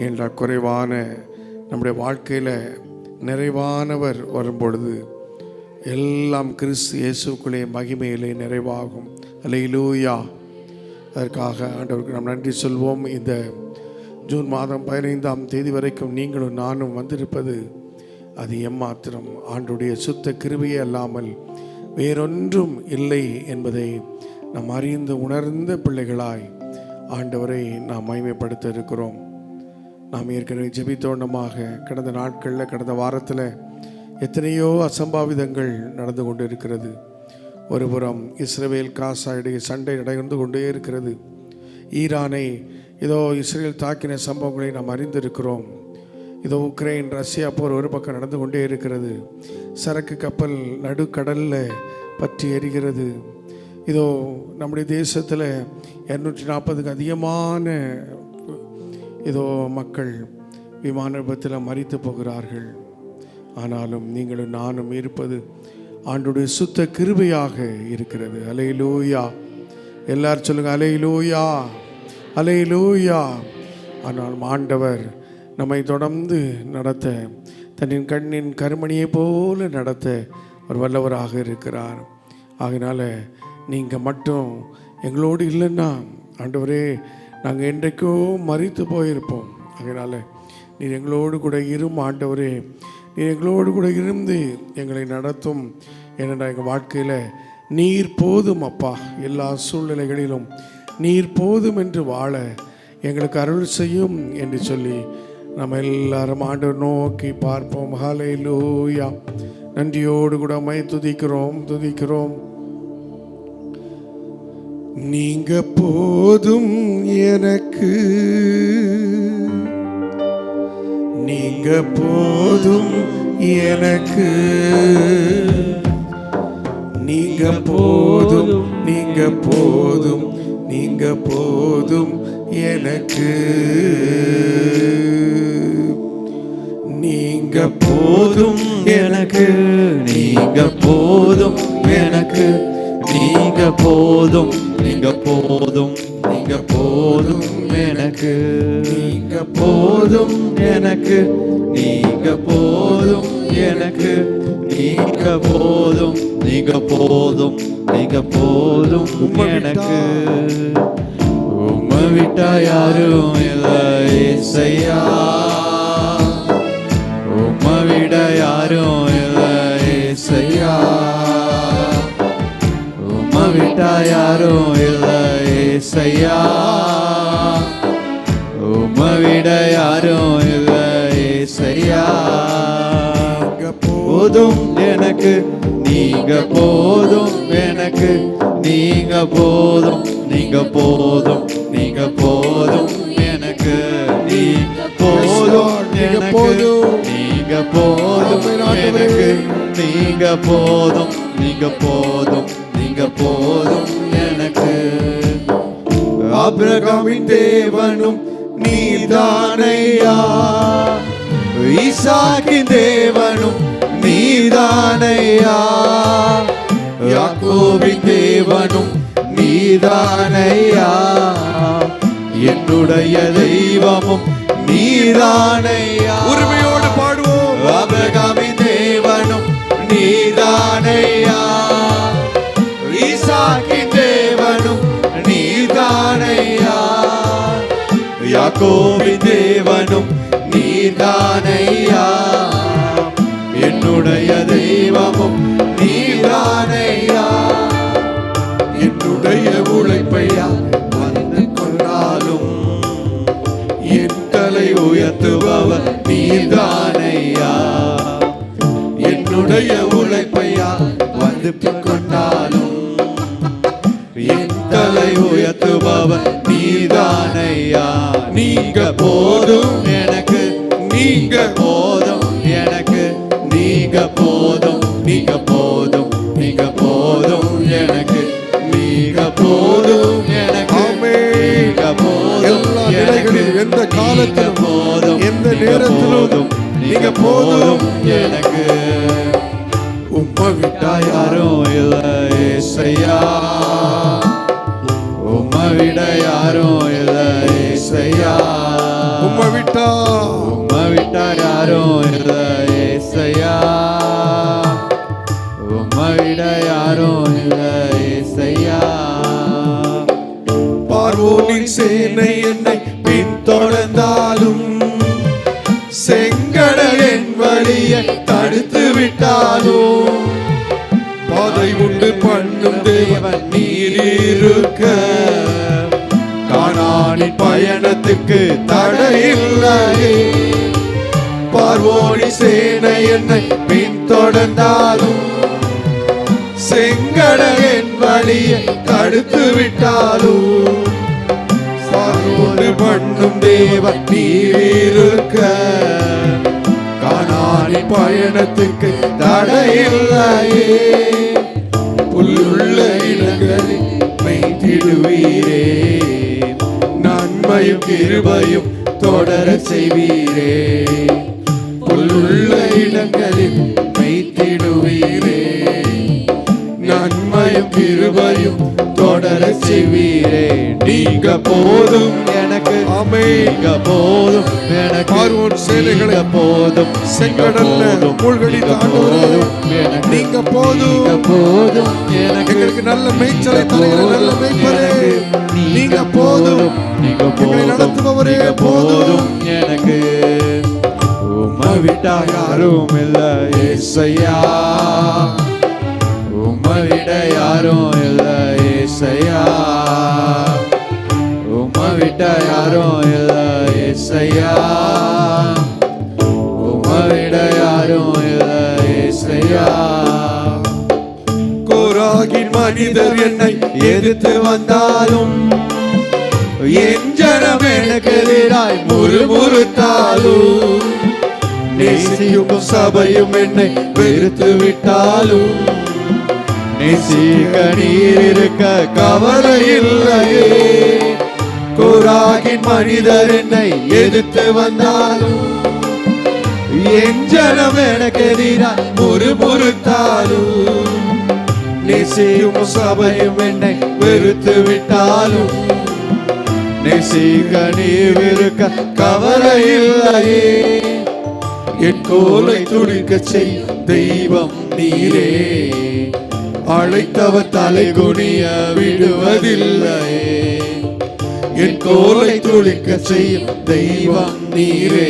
என்ற குறைவான நம்முடைய வாழ்க்கையில் நிறைவானவர் வரும்பொழுது எல்லாம் கிறிஸ்து இயேசுக்குள்ளே மகிமையிலே நிறைவாகும். அல்லேலூயா. அதற்காக ஆண்டவருக்கு நாம் நன்றி சொல்வோம். இந்த ஜூன் மாதம் 15ஆம் தேதி வரைக்கும் நீங்களும் நானும் வந்திருப்பது அது எம்மாத்திரம் ஆண்டுடைய சுத்த கிருபையே அல்லாமல் வேறொன்றும் இல்லை என்பதை நாம் அறிந்து உணர்ந்த பிள்ளைகளாய் ஆண்டவரை நாம் மகிமைப்படுத்த இருக்கிறோம். நாம் ஏற்கனவே ஜெபித்தோண்டமாக கடந்த நாட்களில், கடந்த வாரத்தில் எத்தனையோ அசம்பாவிதங்கள் நடந்து கொண்டு இருக்கிறது. ஒருபுறம் இஸ்ரவேல் காசா இடையே சண்டை நடந்து கொண்டே இருக்கிறது. ஈரானை ஏதோ இஸ்ரேல் தாக்கின சம்பவங்களை நாம் அறிந்திருக்கிறோம். இதோ உக்ரைன் ரஷ்யா போர் ஒரு பக்கம் நடந்து கொண்டே இருக்கிறது. சரக்கு கப்பல் நடுக்கடலில் பற்றி எரிகிறது. இதோ நம்முடைய தேசத்தில் 240க்கு அதிகமான இதோ மக்கள் விமான விபத்தில் மரித்து போகிறார்கள். ஆனாலும் நீங்களும் நானும் இருப்பது ஆண்டுடைய சுத்த கிருபையாக இருக்கிறது. அல்லேலூயா. எல்லாரும் சொல்லுங்க அல்லேலூயா, அல்லேலூயா. ஆனால் ஆண்டவர் நம்மை தொடர்ந்து நடத்த, தன்னின் கண்ணின் கருமணியை போல நடத்த ஒரு வல்லவராக இருக்கிறார். ஆகையினால நீங்கள் மட்டும் எங்களோடு இல்லைன்னா ஆண்டவரே நாங்கள் என்றைக்கோ மரித்து போயிருப்போம். அதனால் நீர் எங்களோடு கூட இரும் ஆண்டவரே, நீர் எங்களோடு கூட இருந்து எங்களை நடத்தும். ஏனென்றா எங்கள் வாழ்க்கையில் நீர் போதும் அப்பா. எல்லா சூழ்நிலைகளிலும் நீர் போதும் என்று வாழ எங்களுக்கு அருள் செய்யும் என்று சொல்லி நம்ம எல்லாரும் ஆண்டவர் நோக்கி பார்ப்போம். ஹல்லேலூயா. நன்றியோடு கூட மை துதிக்கிறோம். நீங்க போதும் எனக்கு, நீங்க போதும் எனக்கு, நீங்க போதும், நீங்க போதும், நீங்க போதும் எனக்கு, நீங்க போதும் எனக்கு, நீங்க போதும் எனக்கு, நீங்க போதும், நீங்க போதும், நீங்க போதும் எனக்கு, நீங்க போதும் எனக்கு, நீங்க போதும் எனக்கு, நீங்க போதும், நீங்க போதும், நீங்க போதும் எனக்கு. உம்மை விட்டா யாரும் இல்லை இயேசையா, உம்மை விட யாரும் இல்லை இயேசையா, உம்மை விட்டா யாரும் இல்லை இயேசையா, உம்மை விட யாரும் இல்லை இயேசையா. போதும் எனக்கு, நீங்க போதும் எனக்கு, நீங்க போதும், நீங்க போதும், நீங்க போதும் எனக்கு, நீங்க போதும் எனக்கு, நீங்க போதும் எனக்கு, நீங்க போதும், நீங்க போதும், நீங்க போதும் எனக்கு. ஆபிரகாமின் தேவனும் நீதானையா, ஈசாக்கின் தேவனும் நீதானையா, யாக்கோபின் தேவனும் நீதானையா, என்னுடைய தெய்வமும் நீதானையா. உரிமையோடு பாடுவோம். ஆபிரகாமின் தேவனும் நீதானையா, ஈசாக்கின் தேவனும் நீதானையா, யாக்கோபின் தேவனும் நீதானையா, என்னுடைய தெய்வமும் நீதானையா. என்னுடைய உழைப்பையா வந்து கொண்டாலும் என் தலை உயர்த்துபவர் நீதானையா, என்னுடைய உழைப்பையா வந்து கொண்டாலும் என் தலை உயர்த்துபவர் நீதானையா. நீங்க போதும் எனக்கு, நீங்க போதும் எனக்கு, நீங்க போதும், நீங்க போதும், நீங்க போதும் எனக்கு, நீங்க போதும் எனக்கு, நீங்க போதும் எனக்கு, எந்த காலத்திலும் போதும், எந்த நேரத்திலும் நீங்க போதும் எனக்கு. உம்மை விட்டா யாரும் இல்லை இயேசையா, உம்மை விட யாரும் இல்லை இயேசையா, உம்மை விட்டா உம்மை விட்டா யாரும் இல்லை ஏசையா, உம்மை விட யாரும் இல்லை ஏசையா. பார்வோனின் சேனை என்னை பின்தொடர்ந்தாலும், செங்கடல் என் வழியை தடுத்து விட்டாலும், பாதை உண்டு பண்ணும் தேவன் நீர் இருக்க, கானானின் பயணத்துக்கு தடையில்லையே. பார்வோனி சேனை என்னை பின்தொடர்ந்தாலும், செங்கடல் என் வழியை தடுத்து விட்டாலும், பார்வோனி பண்ணும் தேவன் நீர் இருக்க, கானானின் பயணத்துக்கு தடையில்லையே. புல்லுள்ள இடங்களில் மேய்த்திடுவீரே, நன்மையும் கிருபையும் தொடர செய்வீரே. புல்லுள்ள இடங்களில் மேய்த்திடுவீரே, நன்மையும் கிருபையும் தொடர செய்வீரே. நீங்க போதும் எனக்கு, நீங்க போதும் எனக்கு, பார்வோன் சேனைகளை போதும், செங்கடல்ல மூழ்கடி தாண்டுவதும் நீங்க போதும், போதும் எனக்கு. எங்களுக்கு நல்ல மேய்ச்சலை தருகிற நல்ல மேய்ப்பரே நீங்க போதும், எங்களை நடத்துபவரே போதும் எனக்கு. உம்மை விட்டா யாரும் இல்லை ஏசையா, உம்மை விட யாரும் இல்லை ஏசையா, உம்மை விட்ட யாரும் இல்லை ஏசையா, உம்மை விட யாரும் இல்லை ஏசையா. கோராகின் மனிதர் என்னை எதிர்த்து வந்தாலும், என் ஜனம் எனக்கு எதிராய் முறுமுறுத்தாலும், நேசியும் சபையும் என்னை வெறுத்து விட்டாலும், நேசிக்க நீர் இருக்க கவலை இல்லையே. கோராகின் மனிதர் என்னை எதிர்த்து வந்தாலும், என் ஜனம் எனக்கு எதிராய் முறுமுறுத்தாலும், நேசியும் சபையும் என்னை வெறுத்து விட்டாலும், நேசிக்க நீர் இருக்க கவலை இல்லையே. என் கோலை துடிக்க செய் தெய்வம் நீரே, அழைத்தவர் தலை குனிய விடுவதில்லையே. என் கோலை துடிக்க செய்யும் தெய்வம் நீரே,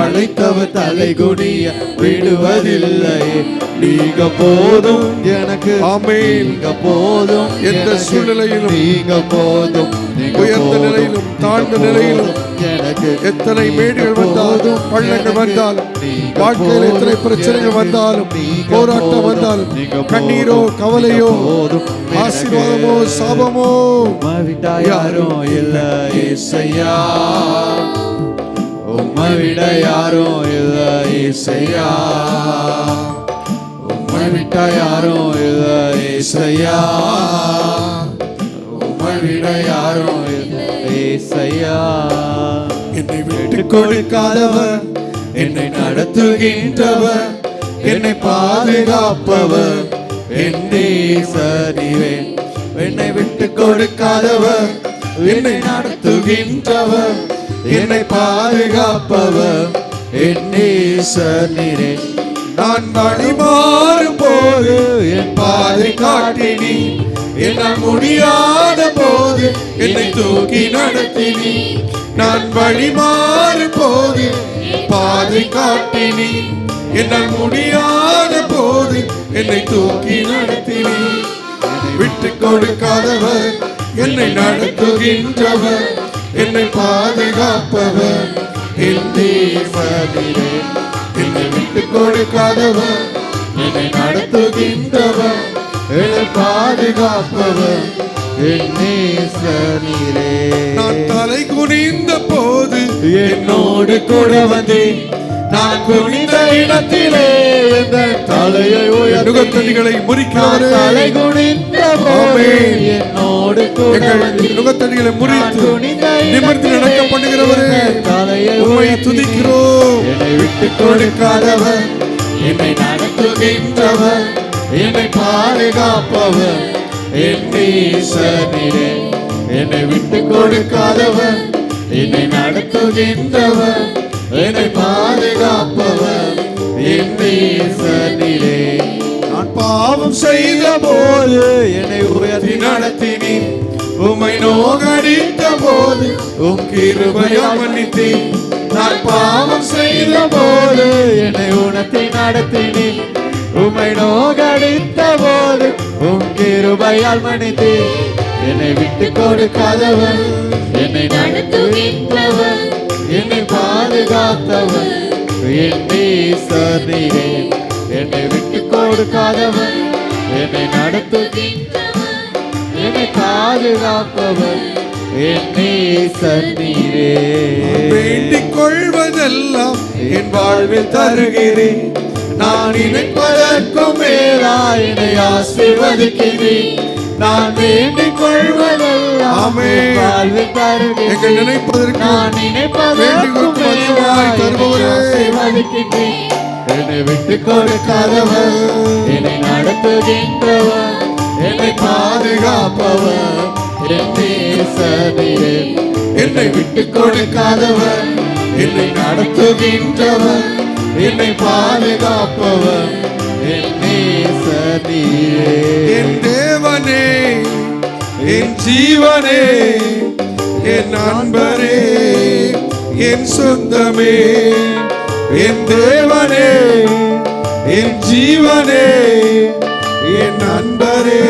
அழைத்தவர் தலை குனிய விடுவதில்லையே. நீங்க போதும் எனக்கு, ஆமென். நீங்க போதும் எந்த எனக்கு. சூழ்நிலையிலும், நீங்க போதும், நீங்க உயர்ந்த போதும், நிலையிலும் தாழ்ந்த நீங்க நிலையிலும், போதும் எனக்கு. எத்தனை மேடுகள் வந்தாலும் பள்ளங்கள் வந்தாலும், நீங்க வாழ்க்கையில் எத்தனை போதும் பிரச்சனைகள் எனக்கு. வந்தாலும், நீங்க போராட்டம் போதும், வந்தாலும், நீங்க கண்ணீரோ போதும், கவலையோ நீங்க போதும் எனக்கு. ஆசீர்வாதமோ சாபமோ உம்மை விட்டா யாரும் இல்லை ஏசையா, உம்மை விட யாரும் இல்லை ஏசையா, உம்மை விட்டா யாரும் இல்லை ஏசையா, உம்மை விட யாரும் இல்லை ஏசையா. என்னை விட்டு விட்டு கொடுக்காதவர், என்னை நடத்துகின்றவர், என்னை பாதுகாப்பவர், என் நேசரே. என்னை விட்டு கொடுக்காதவர், என்னை நடத்துகின்றவர், என்னை பாதுகாப்பவர், என் நேசரே. நான் வழிமாறும் போது என் பாதை காட்டினி, என்னால் முடியாத போது என்னை தூக்கி நடத்தினி. நான் வழிமாறும் போது பாதை காட்டினி, என்னால் முடியாத போது என்னை தூக்கி நடத்தினி. விட்டு கொடுக்காதவர், என்னை நடத்துகின்றவர், என்னை பாதுகாப்பவர், என் தேவனே. என்னை விட்டு கொடுக்காதவர், என்னை நடத்துகின்றவர், என்னை பாதுகாப்பவர், என் நேசரே. நான் தலை குனிந்த போது என்னோடு கூட வந்தே, நான் குனிந்த இடத்திலே எந்த தலையை உயர்த்தி, நுகத்தடிகளை முறிக்கிறவரே, தலை குனிந்த போது என்னோடு கூட எங்கள் வந்தே, நுகத்தடிகளை முறித்து குனிந்த நிமிர்ந்து நடக்க பண்ணுகிறவரே, தலையை உம்மை உயர்த்தி, துதிக்கிறோம். என்னை விட்டு கொடுக்காதவர், என்னை நடத்துகின்றவர், என்னை பாதுகாப்பவர், என் நேசரே. என்னை விட்டு கொடுக்காதவர், என்னை நடத்துகின்றவர், என்னை பாதுகாப்பவர் என் நேசரே. நான் பாவம் செய்த போது என்னை உயர்த்தி நடத்தினீர், உம்மை நோகடித்த போது உம் கிருபையால் மன்னித்தீர். நான் பாவம் செய்த போது என்னை உணர்த்தி நடத்தினீர், உம்மை நோகடித்த போது உம் கிருபையால் மன்னித்தீர். என்னை விட்டு கொடுக்காதவர், என்னை நடத்துகின்றவர், என்னை பாதுகாத்தவர் என் நேசரே. என்னை விட்டு கொடுக்காதவர், என்னை நடத்துகின்றவர், என்னை பாதுகாப்பவர் என் நேசரே. வேண்டிக் கொள்வதெல்லாம் என் வாழ்வில் தருகிறேன், நான் நினைப்பதற்கும் மேலாய் என்னை ஆசீர்வதிக்கிறேன். நான் வேண்டிக் கொள்வதெல்லாம் என் வாழ்வில் தருகிறேன், எங்கள் நினைப்பதற்கு நான் நினைப்பதற்கும் மேலாய் என்னை ஆசீர்வதிக்கிறேன். என்னை விட்டு கொடுக்காதவர், என்னை நடத்துகின்றவர், என்னை பாதுகாப்பவர் என் நேசரே. என்னை விட்டு கொடுக்காதவர், என்னை நடத்துகின்றவர், என்னை பாதுகாப்பவர் என் நேசரே. என் தேவனே, என் ஜீவனே, என் அன்பரே, என் சொந்தமே. என் தேவனே, என் ஜீவனே, என் அன்பரே,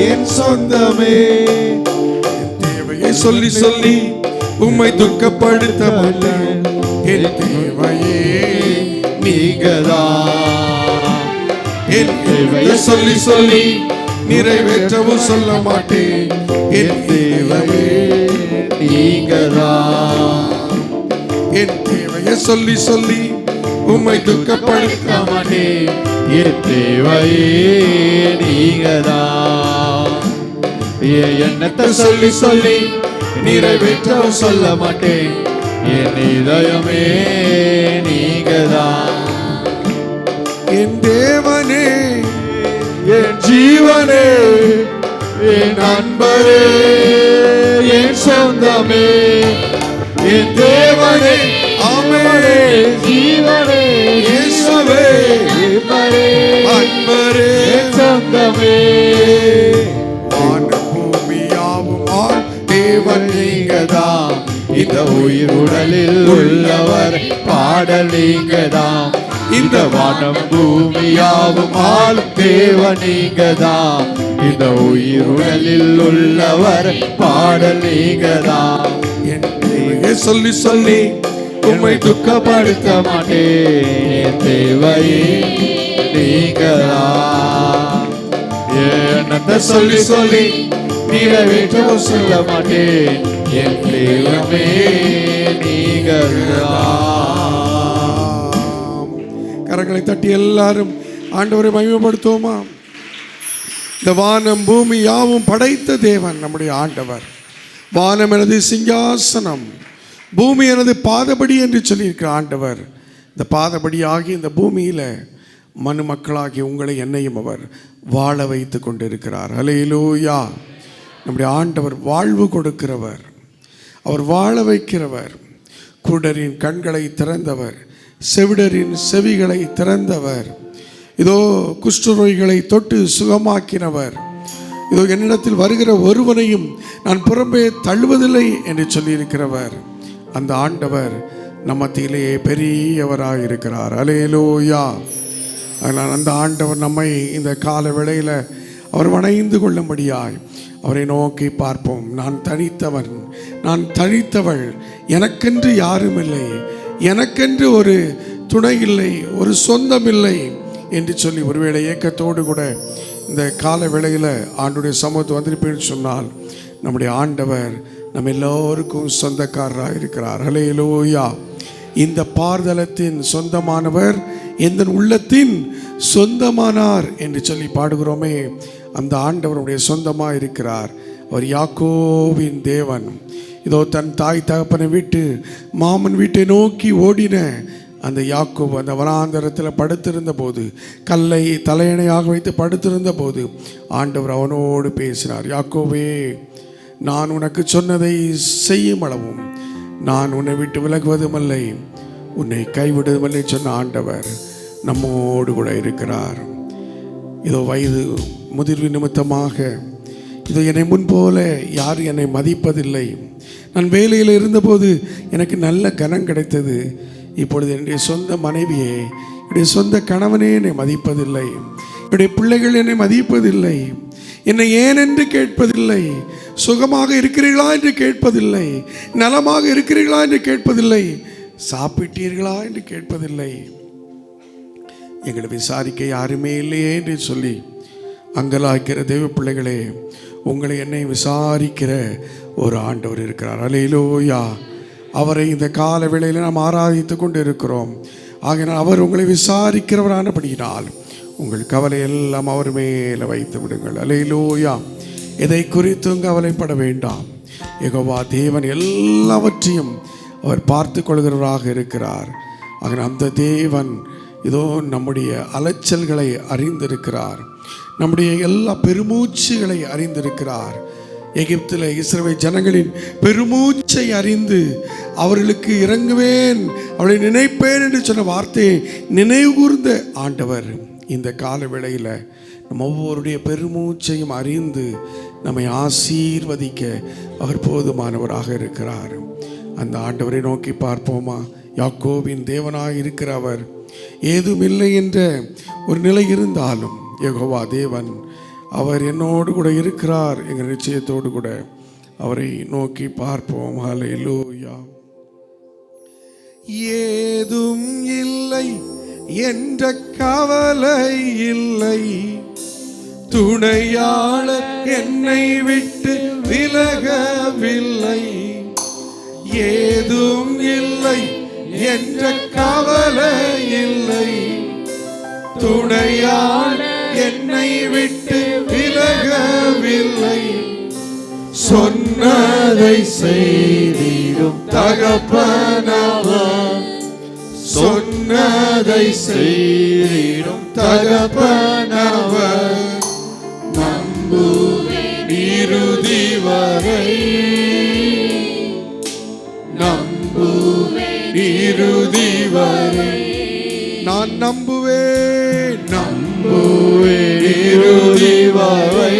என் சொந்தமே. என் தேவையை சொல்லி சொல்லி உம்மை துக்கப்படுத்த மாட்டேன். என் தேவையே நீங்கதான். என் தேவையை சொல்லி சொல்லி நிறைவேற்றவும் சொல்ல மாட்டேன். என் தேவையே நீங்கதான். என் தேவையை சொல்லி சொல்லி உம்மை துக்கப்படுத்த மாட்டேன். என் தேவையே நீங்கதான். என் எண்ணத்தை சொல்லி சொல்லி நிறைவேற்றவும் சொல்ல மாட்டேன். என் இதயமே நீங்கதான். என் தேவனே, என் ஜீவனே, என் அன்பரே, என் சொந்தமே. என் தேவனே, ஆமென். ஜீவனே, இயேசுவே, அன்பரே, அன்பரே, என் சொந்தமே. வானம் பூமியாவும் ஆள் தேவன் நீங்கதான். இந்த உயிர் உடலில் உள்ளவர் பாடல் நீங்கதான். இந்த வானம் பூமியாவும் ஆளும் தேவன் நீங்கதான். இந்த உயிர் உடலில் உள்ளவர் பாடல் நீங்கதான். என் தேவையை சொல்லி சொல்லி உம்மை துக்கப்படுத்த மாட்டேன். என் தேவையே நீங்கதான். என்னத்தை சொல்லி சொல்லி நிறைவேற்றவும் சொல்ல மாட்டேன். என் தெய்வமே நீங்கதான். கரங்களை தட்டி எல்லாரும் ஆண்டவரை மகிமைப்படுத்துவோமா? இந்த வானம் பூமி யாவும் படைத்த தேவன் நம்முடைய ஆண்டவர். வானம் எனது சிங்காசனம், பூமி எனது பாதபடி என்று சொல்லியிருக்கிற ஆண்டவர். இந்த பாதபடி ஆகி இந்த பூமியில் மனு மக்களாகி உங்களை என்னையும் அவர் வாழ வைத்து கொண்டிருக்கிறார். ஹல்லேலூயா. நம்முடைய ஆண்டவர் வாழ்வு கொடுக்கிறவர், அவர் வாழ வைக்கிறவர். குருடரின் கண்களை திறந்தவர், செவிடரின் செவிகளை திறந்தவர். இதோ குஷ்டரோகிகளை தொட்டு சுகமாக்கினவர். இதோ என்னிடத்தில் வருகிற ஒருவனையும் நான் புறம்பே தள்ளுவதில்லை என்று சொல்லியிருக்கிறவர். அந்த ஆண்டவர் நம்ம மத்தியிலேயே பெரியவராக இருக்கிறார். ஹல்லேலூயா. அதனால் அந்த ஆண்டவர் நம்மை இந்த கால வேளையில் அவர் வணைந்து கொள்ளும்படியாய் அவரை நோக்கி பார்ப்போம். நான் தனித்தவன், நான் தனித்தவள், எனக்கென்று யாரும் இல்லை, எனக்கென்று ஒரு துணை இல்லை, ஒரு சொந்தம் இல்லை என்று சொல்லி ஒருவேளை ஏக்கத்தோடு கூட இந்த கால வேளையில் ஆண்டுடைய சமூகத்தை வந்திருப்பேன்னு சொன்னால் நம்முடைய ஆண்டவர் நம்ம எல்லோருக்கும் சொந்தக்காரராக இருக்கிறார். ஹல்லேலூயா. இந்த பார்தலத்தின் சொந்தமானவர் எந்த உள்ளத்தின் சொந்தமானார் என்று சொல்லி பாடுகிறோமே, அந்த ஆண்டவருடைய சொந்தமாக இருக்கிறார். அவர் யாக்கோவின் தேவன். இதோ தன் தாய் தகப்பனை விட்டு மாமன் வீட்டை நோக்கி ஓடின அந்த யாக்கோபு அந்த வனாந்தரத்தில் படுத்திருந்த போது, கல்லை தலையணையாக வைத்து படுத்திருந்த போது ஆண்டவர் அவனோடு பேசினார். யாக்கோவே, நான் உனக்கு சொன்னதை செய்யும் அளவும் நான் உன்னை விட்டு விலகுவதுமில்லை, உன்னை கைவிடுவதில்லை சொன்ன ஆண்டவர் நம்மோடு கூட இருக்கிறார். இதோ வயது முதிர்வு நிமித்தமாக இதோ என்னை முன்போல யாரும் என்னை மதிப்பதில்லை. நான் வேலையில் இருந்தபோது எனக்கு நல்ல கனம் கிடைத்தது. இப்பொழுது என்னுடைய சொந்த மனைவியே, என்னுடைய சொந்த கணவனே என்னை மதிப்பதில்லை, என்னுடைய பிள்ளைகள் என்னை மதிப்பதில்லை, என்னை ஏன் என்று கேட்பதில்லை, சுகமாக இருக்கிறீர்களா என்று கேட்பதில்லை, நலமாக இருக்கிறீர்களா என்று கேட்பதில்லை, சாப்பிட்டீர்களா என்று கேட்பதில்லை, எங்களை விசாரிக்க யாருமே இல்லையே என்று சொல்லி அங்கலாய்க்கிற தெய்வ பிள்ளைகளே, உங்களை என்னை விசாரிக்கிற ஒரு ஆண்டவர் இருக்கிறார். அல்லேலூயா. அவரை இந்த கால வேளையில் நாம் ஆராதித்து கொண்டு இருக்கிறோம். ஆகையினால் அவர் உங்களை விசாரிக்கிறவரானபடியினால் உங்கள் கவலை எல்லாம் அவர் மேலே வைத்து விடுங்கள். அல்லேலூயா. எதை குறித்தும் கவலைப்பட வேண்டாம். யெகோவா தேவன் எல்லாவற்றையும் அவர் பார்த்து கொள்கிறவராக இருக்கிறார். ஆக அந்த தேவன் இதோ நம்முடைய அலைச்சல்களை அறிந்திருக்கிறார், நம்முடைய எல்லா பெருமூச்சுகளை அறிந்திருக்கிறார். எகிப்தில் இஸ்ரவேல் ஜனங்களின் பெருமூச்சை அறிந்து அவர்களுக்கு இறங்குவேன், அவளை நினைப்பேன் என்று சொன்ன வார்த்தையை நினைவு கூர்ந்த ஆண்டவர் இந்த கால வேளையில் நம்ம ஒவ்வொருடைய பெருமூச்சையும் அறிந்து நம்மை ஆசீர்வதிக்க அவர் போதுமானவராக இருக்கிறார். அந்த ஆண்டவரை நோக்கி பார்ப்போமா? யாக்கோபின் தேவனாக இருக்கிற அவர், ஏதுமில்லை என்ற ஒரு நிலை இருந்தாலும் யெகோவா தேவன் அவர் என்னோடு கூட இருக்கிறார் என்கிற நிச்சயத்தோடு கூட அவரை நோக்கி பார்ப்போம். ஹல்லேலூயா. ஏதும் இல்லை என்ற கவலை இல்லை, துணையாளர் என்னை விட்டு விலகவில்லை. ஏதும் இல்லை என்ற கவலை இல்லை, துணையாளர் என்னை விட்டு விலகவில்லை. சொன்னதை செய்திடும் தகப்பனவர், சொன்னதை செய்திடும் தகப்பனவர். நம்புவேன் இறுதி வரை, நம்புவேன் இறுதி வரை. நான் நம்புவேன், நம்புவேன் இறுதி வரை,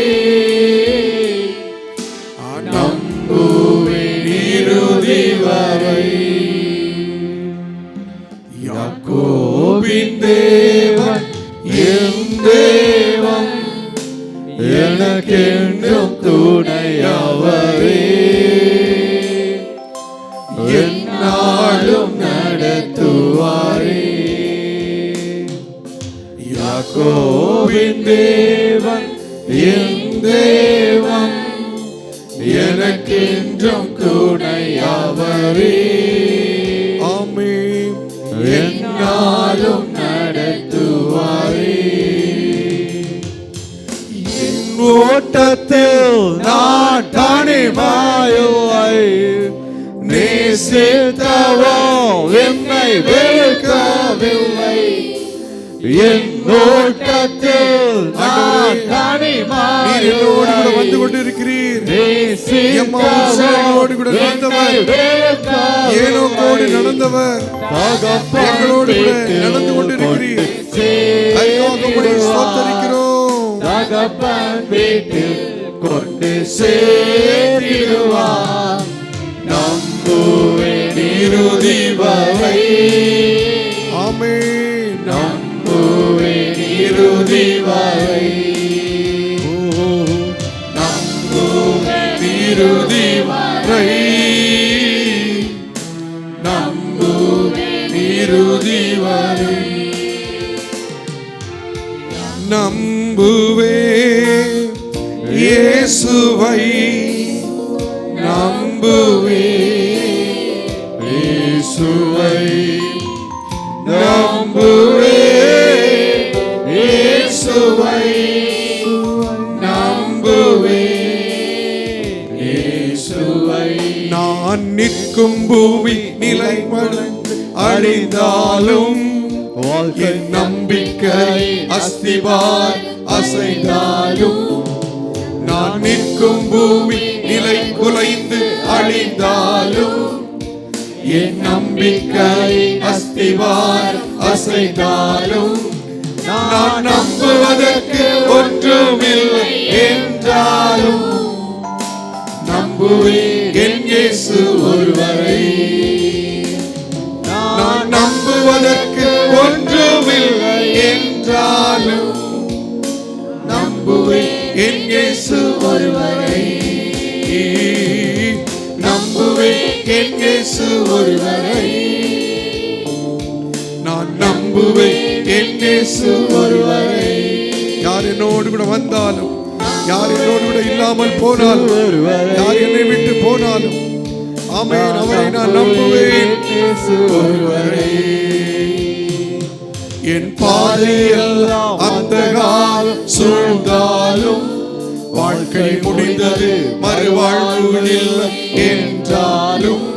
நம்புவேன் இறுதி வரை. யாக்கோபின் தேவன் என் தேவன், எனக்கென்றும் துணையவரே. எந்நாளும் நடத்துவாரே. யாக்கோபின் தேவன் என் தேவன், எனக்கென்றும் துணையவரே. ஆமென். எந்நாளும் நடத்துவாரே. என் ஓட்டத்தில் நான் தனிமாயில்லை, நேசித்தவோ என்னை வெறுக்கவில்லை. என் ஓட்டத்தில் நான் தனிமாயில்லை, என்னோடு கூட வந்து கொண்டிருக்கிறீர். நேசித்தவரோடு கூட நடந்தவர், ஏனோக்கோடு நடந்தவர், எங்களோடு கூட நடந்து கொண்டிருக்கிறீர். அதற்காக உம்மை ஸ்தோத்திரிக்கிறோம். தகப்பன் வீட்டில் கொண்டு சேர்த்திடுவார். நம்புவேன் இறுதி வரை. ஆமென். நம்புவேன் இறுதி வரை. நம்புவேன் இறுதி வரை. நம்புவேன் இறுதி வரை. நம்புவேன் இயேசுவை, நம்புவேன் இயேசுவை, நம்புவேன் இயேசுவை, நம்புவேன் இயேசுவை. நான் நிற்கும் பூமி நிலைமடந்து அழிந்தாலும், என் நம்பிக்கை அஸ்திவார் அசைந்தாலும், நான் நிற்கும் பூமி நிலை குலைந்து அழிந்தாலும், என் நம்பிக்கை அஸ்திவாரம் அசைந்தாலும், நான் நம்புவதற்கு ஒன்றுமில்லை என்றாலும், நம்புவேன் என் இயேசு ஒருவரை. நான் நம்புவதற்கு ஒன்றுமில்லை என்றாலும், நம்புவேன் என் இயேசு ஒருவரை. நம்புவேன் என் இயேசு ஒருவரை. நான் நம்புவேன் என் இயேசு ஒருவரை. யார் என்னோடு கூட வந்தாலும், யார் என்னோடு கூட இல்லாமல் போனாலும், யார் என்னை விட்டு போனாலும், ஆமென், அவரை நான் நம்புவேன் ஒருவரை. என் பாதையெல்லாம் அந்தகாரம் சூழ்ந்தாலும், வாழ்க்கை முடிந்தது மறுவாழ்வு இல்லை என்றாலும்,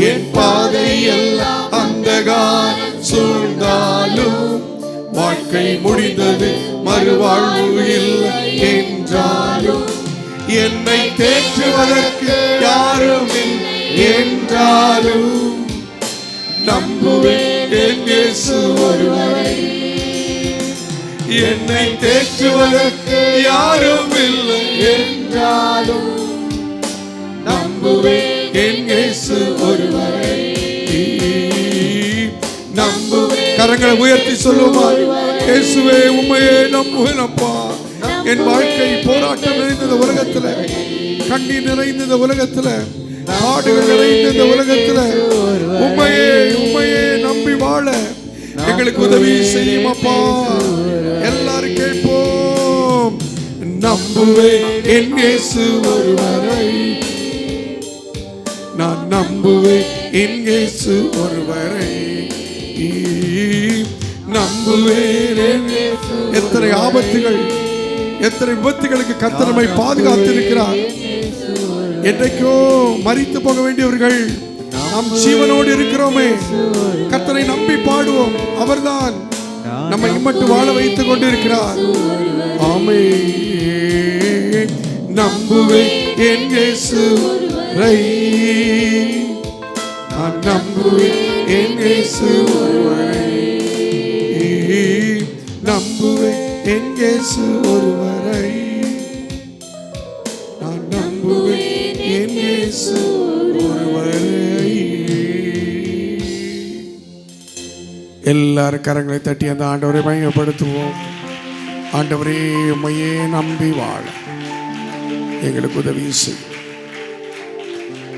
என் பாதையெல்லாம் அந்தகாரம் சூழ்ந்தாலும், வாழ்க்கை முடிந்தது மறுவாழ்வு இல்லை என்றாலும், என்னை தேற்றுவதற்கு யாரும் இல்லை என்றாலும், நம்புவேன் என் இயேசு ஒருவரை. என்னை தேற்றுவதற்கு யாரும் இல்லை என்றாலும், நம்புவேன் என் இயேசு ஒருவரை. நம்புவேன். கரங்களை உயர்த்தி சொல்லுமா, இயேசுவே உம்மையே நம்புவேன் அப்பா. என் வாழ்க்கை போராட்டம் நிறைந்த உலகத்துல, கண்ணீர் நிறைந்த உலகத்துல, பாடுகள் நிறைந்த இந்த உலகத்துல உம்மையே நம்பி வாழ எங்களுக்கு உதவி செய்யும் அப்பா. எல்லாரும் கேட்போம். நம்புவேன் என் இயேசு ஒருவரை. நான் நம்புவேன் என் இயேசு ஒருவரை. நம்புவேன். எத்தனை ஆபத்துகள், எத்தனை விபத்துகளுக்கு கர்த்தர் நம்மை பாதுகாத்திருக்கிறார். என்றைக்கோ மரித்து போக வேண்டியவர்கள் நாம் ஜீவனோடு இருக்கிறோமே. கர்த்தரை நம்பி பாடுவோம். அவர்தான் நம்மை இம்மட்டு வாழ வைத்துக் கொண்டிருக்கிறார். ஆமென். நம்புவேன் என் இயேசுவை. நான் நம்புவேன் என் இயேசு ஒருவரை. நம்புவேன் என் இயேசு ஒருவரை. நான் நம்புவேன் என் இயேசு ஒருவரை. எல்லாரும் கரங்களை தட்டி அந்த ஆண்டவரை மகிமைப்படுத்துவோம். ஆண்டவரே உம்மையே நம்பி வாழ எங்களுக்கு உதவி செய்யும்.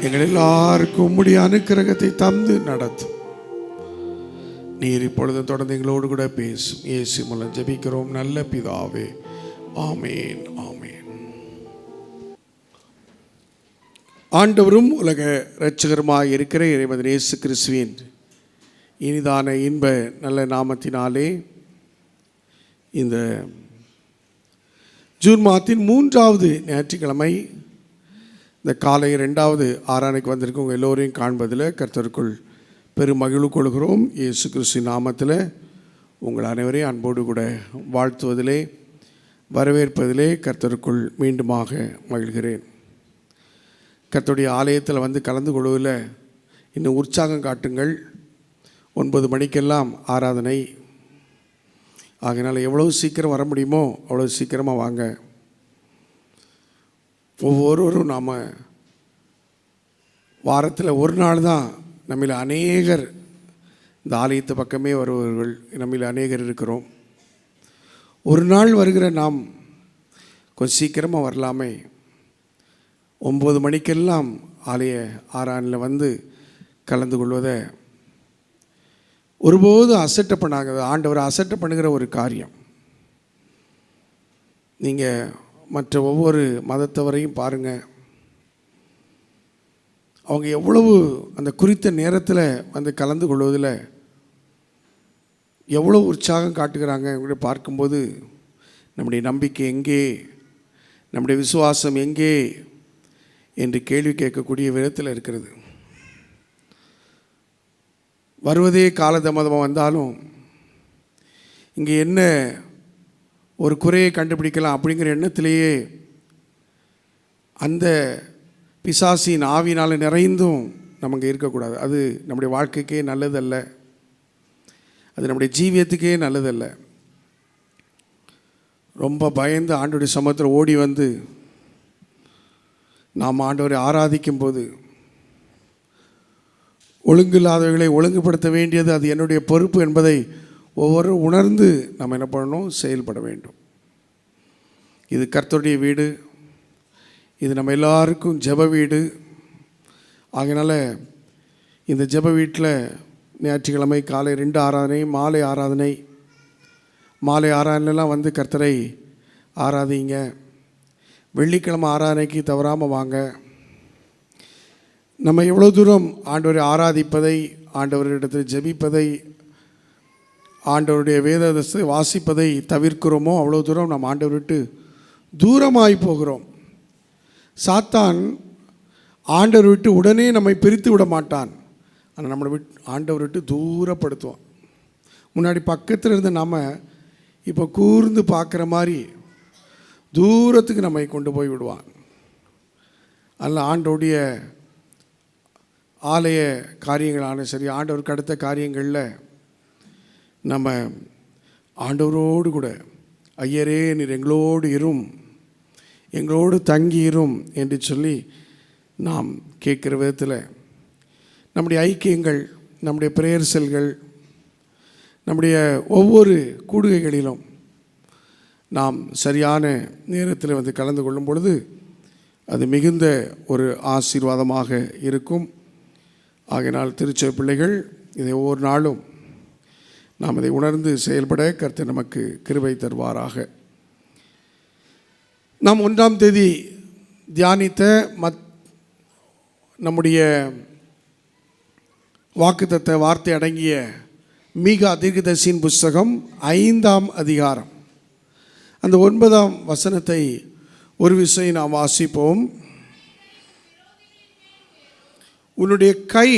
எங்கள் எல்லாருக்கும் உம்முடைய அனுக்கிரகத்தை தந்து நடத்தும். நீர் இப்பொழுது தொடர்ந்து எங்களோடு கூட பேசும். இயேசு மூலம் ஜெபிக்கிறோம் நல்ல பிதாவே. ஆமேன், ஆமேன். ஆண்டவரும் உலக இரட்சகருமாய் இருக்கிற இறைவன் இயேசு கிறிஸ்துவின் இனிதான இன்ப நல்ல நாமத்தினாலே இந்த ஜூன் மாதத்தின் 3வது ஞாயிற்றுக்கிழமை இந்த காலை 2வது ஆராதனைக்கு வந்திருக்க உங்கள் எல்லோரையும் காண்பதில் கர்த்தருக்குள் பெரும் மகிழ்வு கொள்கிறோம். இயேசு கிறிஸ்துவின் நாமத்தில் உங்கள் அனைவரையும் அன்போடு கூட வாழ்த்துவதிலே வரவேற்பதிலே கர்த்தருக்குள் மீண்டுமாக மகிழ்கிறேன். கர்த்தருடைய ஆலயத்தில் வந்து கலந்து கொள்வதில் இன்னும் உற்சாகம் காட்டுங்கள். 9 மணிக்கெல்லாம் ஆராதனை. ஆகையினால் எவ்வளோ சீக்கிரம் வர முடியுமோ அவ்வளோ சீக்கிரமாக வாங்க. ஒவ்வொருவரும் நாம் வாரத்தில் ஒரு நாள் தான் நம்மில் அநேகர் இந்த ஆலயத்து பக்கமே வருபவர்கள் நம்மில் அநேகர் இருக்கிறோம். ஒரு நாள் வருகிற நாம் கொஞ்சம் சீக்கிரமாக வரலாமே. 9 மணிக்கெல்லாம் ஆலய ஆராதனையில் வந்து கலந்து கொள்வதை ஒருபோதும் அசட்டை பண்ணாங்க. ஆண்டவரை அசட்டை பண்ணுகிற ஒரு காரியம். நீங்கள் மற்ற ஒவ்வொரு மதத்தவரையும் பாருங்கள், அவங்க எவ்வளவு அந்த குறித்த நேரத்தில் வந்து கலந்து கொள்வதில் எவ்வளோ உற்சாகம் காட்டுகிறாங்க பார்க்கும்போது நம்முடைய நம்பிக்கை எங்கே, நம்முடைய விசுவாசம் எங்கே என்று கேள்வி கேட்கக்கூடிய விதத்தில் இருக்கிறது. வருவதே காலதாமதமாக வந்தாலும் இங்கே என்ன ஒரு குறையை கண்டுபிடிக்கலாம் அப்படிங்கிற எண்ணத்திலேயே அந்த பிசாசின் ஆவினால் நிறைந்தும் நமக்கு இருக்கக்கூடாது. அது நம்முடைய வாழ்க்கைக்கே நல்லதல்ல, அது நம்முடைய ஜீவியத்துக்கே நல்லதல்ல. ரொம்ப பயந்து ஆண்டவருடைய சமூகத்தில் ஓடி வந்து நாம் ஆண்டவரை ஆராதிக்கும் போது ஒழுங்கில்லாதவர்களை ஒழுங்குபடுத்த வேண்டியது அது என்னுடைய பொறுப்பு என்பதை ஒவ்வொருவரும் உணர்ந்து நம்ம என்ன பண்ணணும், செயல்பட வேண்டும். இது கர்த்தருடைய வீடு, இது நம்ம எல்லாருக்கும் ஜெப வீடு. ஆகையினால இந்த ஜெப வீட்டில் ஞாயிற்றுக்கிழமை காலை 2 ஆராதனை, மாலை ஆராதனைலாம் வந்து கர்த்தரை ஆராதிங்க. வெள்ளிக்கிழமை ஆராதனைக்கு தவறாமல் வாங்க. நம்ம எவ்வளோ தூரம் ஆண்டவரை ஆராதிப்பதை, ஆண்டவரிடத்தில் ஜெபிப்பதை, ஆண்டவருடைய வேதத்தை வாசிப்பதை தவிர்க்கிறோமோ அவ்வளோ தூரம் நம்ம ஆண்டவர் விட்டு தூரமாகி போகிறோம். சாத்தான் ஆண்டவர் விட்டு உடனே நம்மை பிரித்து விட மாட்டான், ஆனால் நம்மளை ஆண்டவர் விட்டு தூரப்படுத்துவான். முன்னாடி பக்கத்தில் இருந்த நாம் இப்போ கூர்ந்து பார்க்குற மாதிரி தூரத்துக்கு நம்மை கொண்டு போய் விடுவான். அதில் ஆண்டவருடைய ஆலய காரியங்களான சரி, ஆண்டவருக்கு அடுத்த காரியங்களில் நம்ம ஆண்டவரோடு கூட ஐயரே நீர் எங்களோடு இரும், எங்களோடு தங்கியிரும் என்று சொல்லி நாம் கேட்குற விதத்தில் நம்முடைய ஐக்கியங்கள், நம்முடைய பிரேயர் செல்கள், நம்முடைய ஒவ்வொரு கூடுகைகளிலும் நாம் சரியான நேரத்தில் வந்து கலந்து கொள்ளும் பொழுது அது மிகுந்த ஒரு ஆசீர்வாதமாக இருக்கும். ஆகையினால் திருச்சபை பிள்ளைகள் இதை ஒவ்வொரு நாளும் நாம் இதை உணர்ந்து செயல்பட கர்த்தர் நமக்கு கிருபை தருவாராக. நாம் 1ஆம் தேதி தியானித்த நம்முடைய வாக்குத்தத்த வார்த்தை அடங்கிய மீகா தீர்க்கதரிசியின் புஸ்தகம் 5ஆம் அதிகாரம் அந்த 9ஆம் வசனத்தை ஒரு விஷயம் நாம் வாசிப்போம். உன்னுடைய கை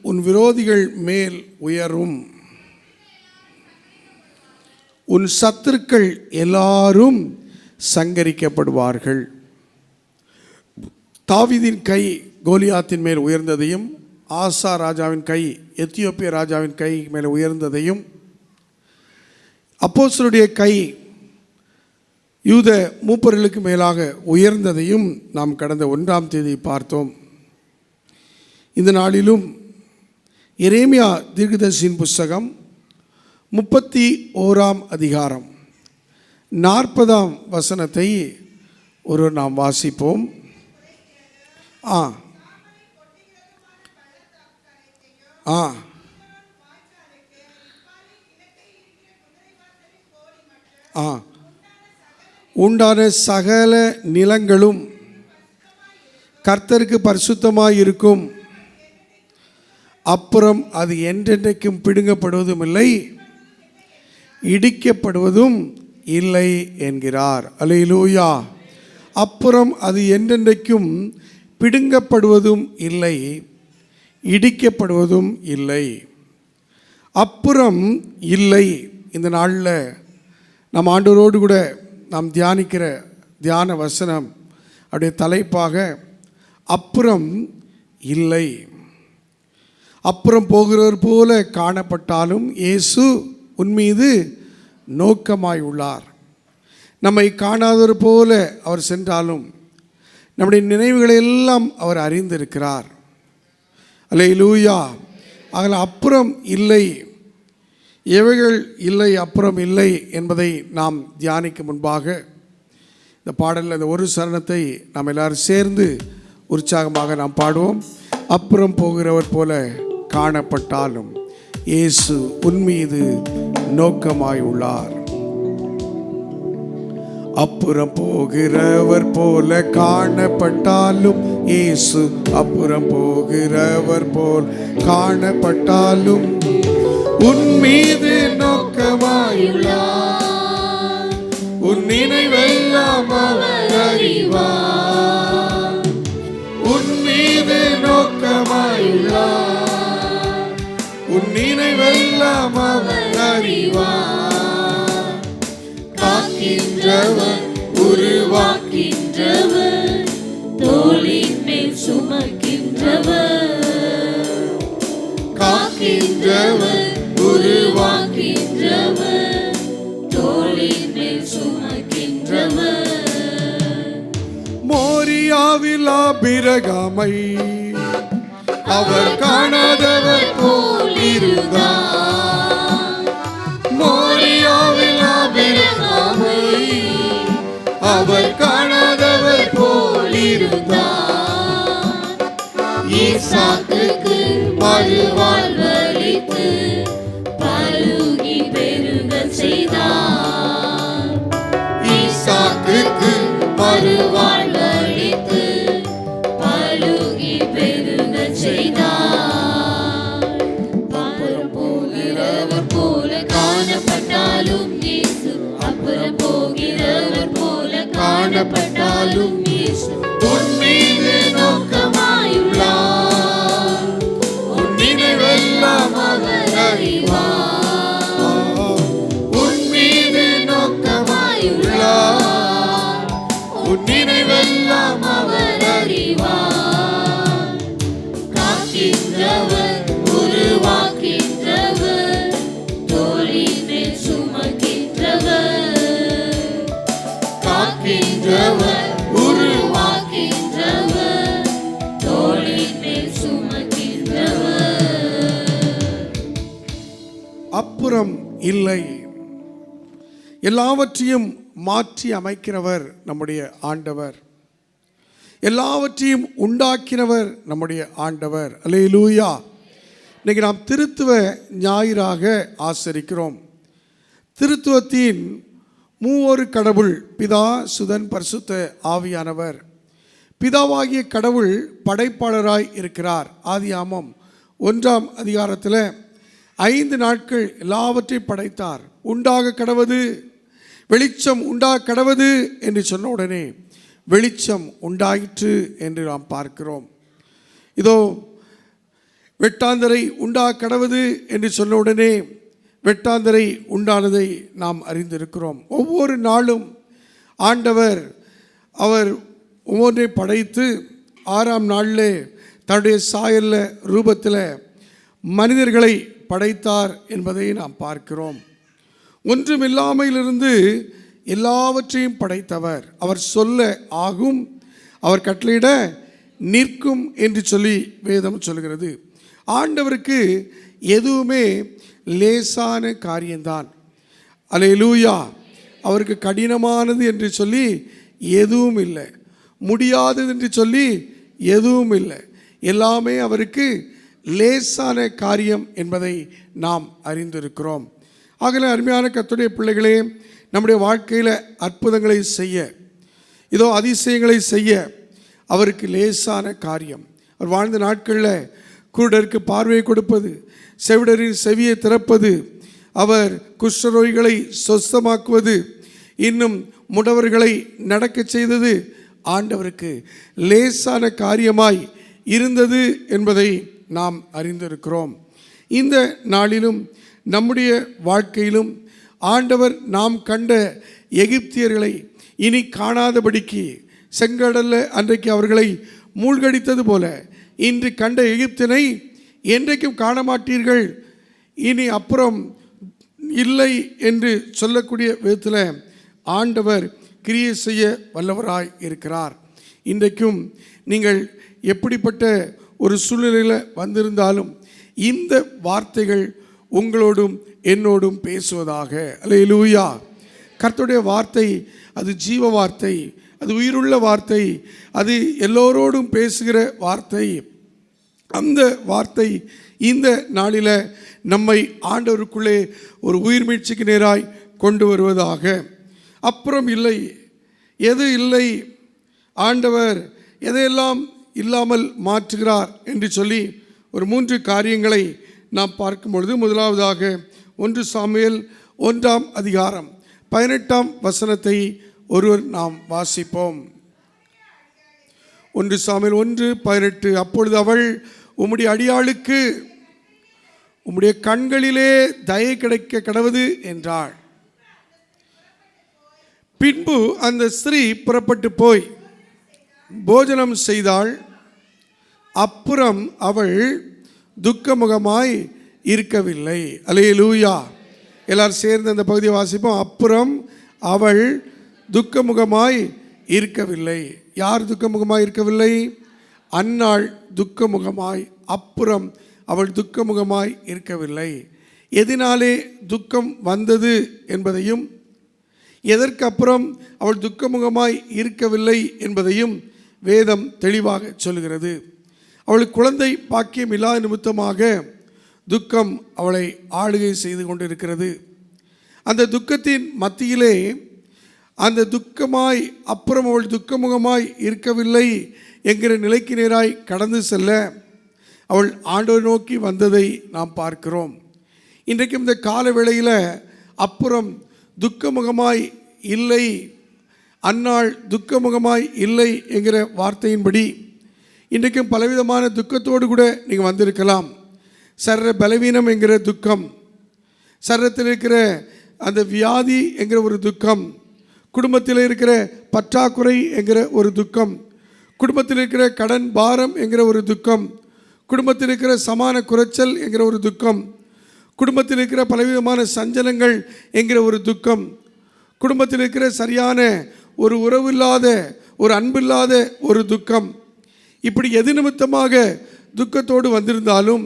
உன் விரோதிகள் மேல் உயரும், உன் சத்துருக்கள் எல்லாரும் சங்கரிக்கப்படுவார்கள். தாவீதின் கை கோலியாத்தின் மேல் உயர்ந்ததையும், ஆசா ராஜாவின் கை எத்தியோப்பிய ராஜாவின் கை மேலே உயர்ந்ததையும், அப்போஸ்தலருடைய கை யூத மூப்பர்களுக்கு மேலாக உயர்ந்ததையும் நாம் கடந்த 1ஆம் தேதி பார்த்தோம். இந்த நாளிலும் எரேமியா தீர்க்கதரிசியின் புஸ்தகம் 31ஆம் அதிகாரம் 40ஆம் வசனத்தை நாம் வாசிப்போம். உண்டான சகல நிலங்களும் கர்த்தருக்கு பரிசுத்தமாய் இருக்கும், அப்புறம் அது என்றென்றைக்கும் பிடுங்கப்படுவதும் இல்லை, இடிக்கப்படுவதும் இல்லை என்கிறார். அல்லேலூயா. அப்புறம் அது என்றென்றைக்கும் பிடுங்கப்படுவதும் இல்லை, இடிக்கப்படுவதும் இல்லை. அப்புறம் இல்லை. இந்த நாளில் நம் ஆண்டவரோடு கூட நாம் தியானிக்கிற தியான வசனம் அப்படியே தலைப்பாக அப்புறம் இல்லை. அப்புறம் போகிறவர் போல காணப்பட்டாலும் இயேசு உன்மீது நோக்கமாய் உள்ளார். நம்மை காணாதவர் போல அவர் சென்றாலும் நம்முடைய நினைவுகளை எல்லாம் அவர் அறிந்திருக்கிறார். அல்லேலூயா. ஆகல அப்புறம் இல்லை, எவைகள் இல்லை அப்புறம் இல்லை என்பதை நாம் தியானிக்க முன்பாக இந்த பாடலில் இந்த ஒரு சரணத்தை நாம் எல்லாரும் சேர்ந்து உற்சாகமாக நாம் பாடுவோம். அப்புறம் போகிறவர் போல காணப்பட்டாலும் இயேசு உன்மீது நோக்கமாய் உள்ளார். அப்புறம் போகிறவர் போல காணப்பட்டாலும் இயேசு, அப்புறம் போகிறவர் போல் காணப்பட்டாலும் உன்மீது நோக்கமாயுள்ளார். உன் நினைவெல்லாம் அவர் அறிவார். உன்மீது நோக்கமாயுள்ளார். உன் நினைவெல்லாம் அவர் அறிவார். காக்கின்றவர், உருவாக்கின்றவர், சுமக்கின்றவர், காக்கின்றவர், உருவாக்கின்றவர், தோளின் மேல் சுமக்கின்றவர். மோரியாவில் ஆபிரகாமை அவர் காணாதவர் போல் இருந்தார். மோரியாவில் ஆபிரகாமை அவர் காணாதவர் போல் இருந்தார். ஈசாக்குக்கு மறுவாழ்வளித்து பலுகி பெருக செய்தார். ஈசாக்குக்கு மறுவாழ்வளித்து பலுகி பெருக செய்தார். அப்புறம் போகிறவர் போல காணப்பட்டாலும் இயேசு, அப்புறம் போகிறவர் போல காணப்பட்டாலும் இயேசு உன் மீது நோக்கமாயுள்ளார். உன் நினைவெல்லாம் அவர் அறிவார். உன் மீது நோக்கமாயுள்ளார். உன் நினைவெல்லாம் அவர் அறிவார். காக்கின்றவர், உருவாக்கின்றவர், தோளின் மேல் சுமக்கின்றவர். காக்கின்றவர், உருவாக்கின்றவர், தோளின் மேல் சுமக்கின்றவர். அப்புறம் இல்லை. எல்லாவற்றையும் மாற்றி அமைக்கிறவர் நம்முடைய ஆண்டவர். எல்லாவற்றையும் உண்டாக்கினவர் நம்முடைய ஆண்டவர். அல்லேலூயா. இன்னைக்கு நாம் திருத்துவ ஞாயிறாக ஆசரிக்கிறோம். திருத்துவத்தின் மூவொரு கடவுள் பிதா, சுதன், பரிசுத்த ஆவியானவர். பிதாவாகிய கடவுள் படைப்பாளராய் இருக்கிறார். ஆதியாமம் 1ஆம் அதிகாரத்தில் 5 நாட்கள் எல்லாவற்றையும் படைத்தார். உண்டாக கடவது, வெளிச்சம் உண்டாக கடவது என்று சொன்ன உடனே வெளிச்சம் உண்டாயிற்று என்று நாம் பார்க்கிறோம். இதோ வெட்டாந்தரை உண்டாக கடவது என்று சொன்ன உடனே வெட்டாந்தரை உண்டானதை நாம் அறிந்திருக்கிறோம். ஒவ்வொரு நாளும் ஆண்டவர் அவர் ஒவ்வொன்றை படைத்து 6ஆம் நாளில் தன்னுடைய சாயல்ல ரூபத்தில் மனிதர்களை படைத்தார் என்பதை நாம் பார்க்கிறோம். ஒன்றுமில்லாமையிலிருந்து எல்லாவற்றையும் படைத்தவர். அவர் சொல்ல ஆகும், அவர் கட்டளையிட நிற்கும் என்று சொல்லி வேதம் சொல்கிறது. ஆண்டவருக்கு எதுவுமே லேசான காரியம்தான். அல்லேலூயா. அவருக்கு கடினமானது என்று சொல்லி எதுவும் இல்லை, முடியாதது என்று சொல்லி எதுவும் இல்லை. எல்லாமே அவருக்கு லேசான காரியம் என்பதை நாம் அறிந்திருக்கிறோம். ஆகவே அருமையான கர்த்தருடைய பிள்ளைகளே, நம்முடைய வாழ்க்கையில் அற்புதங்களை செய்ய, இதோ அதிசயங்களை செய்ய அவருக்கு லேசான காரியம். அவர் வாழ்ந்த நாட்களில் குருடருக்கு பார்வையை கொடுப்பது, செவிடரின் செவியை திறப்பது, அவர் குஷ்டரோகிகளை சொஸ்தமாக்குவது, இன்னும் முடவர்களை நடக்க செய்தது ஆண்டவருக்கு லேசான காரியமாய் இருந்தது என்பதை நாம் அறிந்திருக்கிறோம். இந்த நாளிலும் நம்முடைய வாழ்க்கையிலும் ஆண்டவர் நாம் கண்ட எகிப்தியர்களை இனி காணாதபடிக்கு செங்கடலில் அன்றைக்கு அவர்களை மூழ்கடித்தது போல இன்று கண்ட எகிப்தினை என்றைக்கும் காண மாட்டீர்கள், இனி அப்புறம் இல்லை என்று சொல்லக்கூடிய விதத்தில் ஆண்டவர் கிரியை செய்ய வல்லவராய் இருக்கிறார். இன்றைக்கும் நீங்கள் எப்படிப்பட்ட ஒரு சூழ்நிலையில் வந்திருந்தாலும் இந்த வார்த்தைகள் உங்களோடும் என்னோடும் பேசுவதாக. அல்லேலூயா. கர்த்தருடைய வார்த்தை அது ஜீவ வார்த்தை, அது உயிருள்ள வார்த்தை, அது எல்லோரோடும் பேசுகிற வார்த்தை. அந்த வார்த்தை இந்த நாளில் நம்மை ஆண்டவருக்குள்ளே ஒரு உயிர் மீட்சிக்கு நேராய் கொண்டு வருவதாக. அப்புறம் இல்லை, எது இல்லை, ஆண்டவர் எதையெல்லாம் இல்லாமல் மாற்றுகிறார் என்று சொல்லி ஒரு 3 காரியங்களை நாம் பார்க்கும் பொழுது, முதலாவதாக 1 சாமுவேல் 1ஆம் அதிகாரம் 18ஆம் வசனத்தை ஒருவர் நாம் வாசிப்போம். 1 சாமுவேல் 1:18. அப்பொழுது அவள், உம்முடைய அடியாளுக்கு உம்முடைய கண்களிலே தயை கிடைக்க கடவுது என்றாள். பின்பு அந்த ஸ்திரீ புறப்பட்டு போய் போஜனம் செய்தாள். அப்புறம் அவள் துக்கமுகமாய் இருக்கவில்லை. அல்லேலூயா. எல்லாரும் சேர்ந்து அந்த பகுதியை வாசிப்போம். அப்புறம் அவள் துக்கமுகமாய் இருக்கவில்லை. யார் துக்கமுகமாய் இருக்கவில்லை? அன்னாள் துக்கமுகமாய். அப்புறம் அவள் துக்கமுகமாய் இருக்கவில்லை. எதனாலே துக்கம் வந்தது என்பதையும், எதற்கு அப்புறம் அவள் துக்கமுகமாய் இருக்கவில்லை என்பதையும் வேதம் தெளிவாக சொல்கிறது. அவளுக்கு குழந்தை பாக்கியம் இல்லாத நிமித்தமாக துக்கம் அவளை ஆளுகை செய்து கொண்டிருக்கிறது. அந்த துக்கத்தின் மத்தியிலே அந்த துக்கமாய் அப்புறம் அவள் துக்கமுகமாய் இருக்கவில்லை என்கிற நிலைக்கு நேராய் கடந்து செல்ல அவள் ஆண்டவரை நோக்கி வந்ததை நாம் பார்க்கிறோம். இன்றைக்கும் இந்த கால வேளையில் அப்புறம் துக்கமுகமாய் இல்லை, அன்னாள் துக்கமுகமாய் இல்லை என்கிற வார்த்தையின்படி இன்றைக்கும் பலவிதமான துக்கத்தோடு கூட நீங்கள் வந்திருக்கலாம். சர்ற பலவீனம் என்கிற துக்கம், சரீரத்தில் இருக்கிற அந்த வியாதி என்கிற ஒரு துக்கம், குடும்பத்தில் இருக்கிற பற்றாக்குறை என்கிற ஒரு துக்கம், குடும்பத்தில் இருக்கிற கடன் பாரம் என்கிற ஒரு துக்கம், குடும்பத்தில் இருக்கிற சமான குறைச்சல் என்கிற ஒரு துக்கம், குடும்பத்தில் இருக்கிற பலவிதமான சஞ்சலங்கள் என்கிற ஒரு துக்கம், குடும்பத்தில் இருக்கிற சரியான ஒரு உறவு இல்லாத, ஒரு அன்பில்லாத ஒரு துக்கம், இப்படி எது நிமித்தமாக துக்கத்தோடு வந்திருந்தாலும்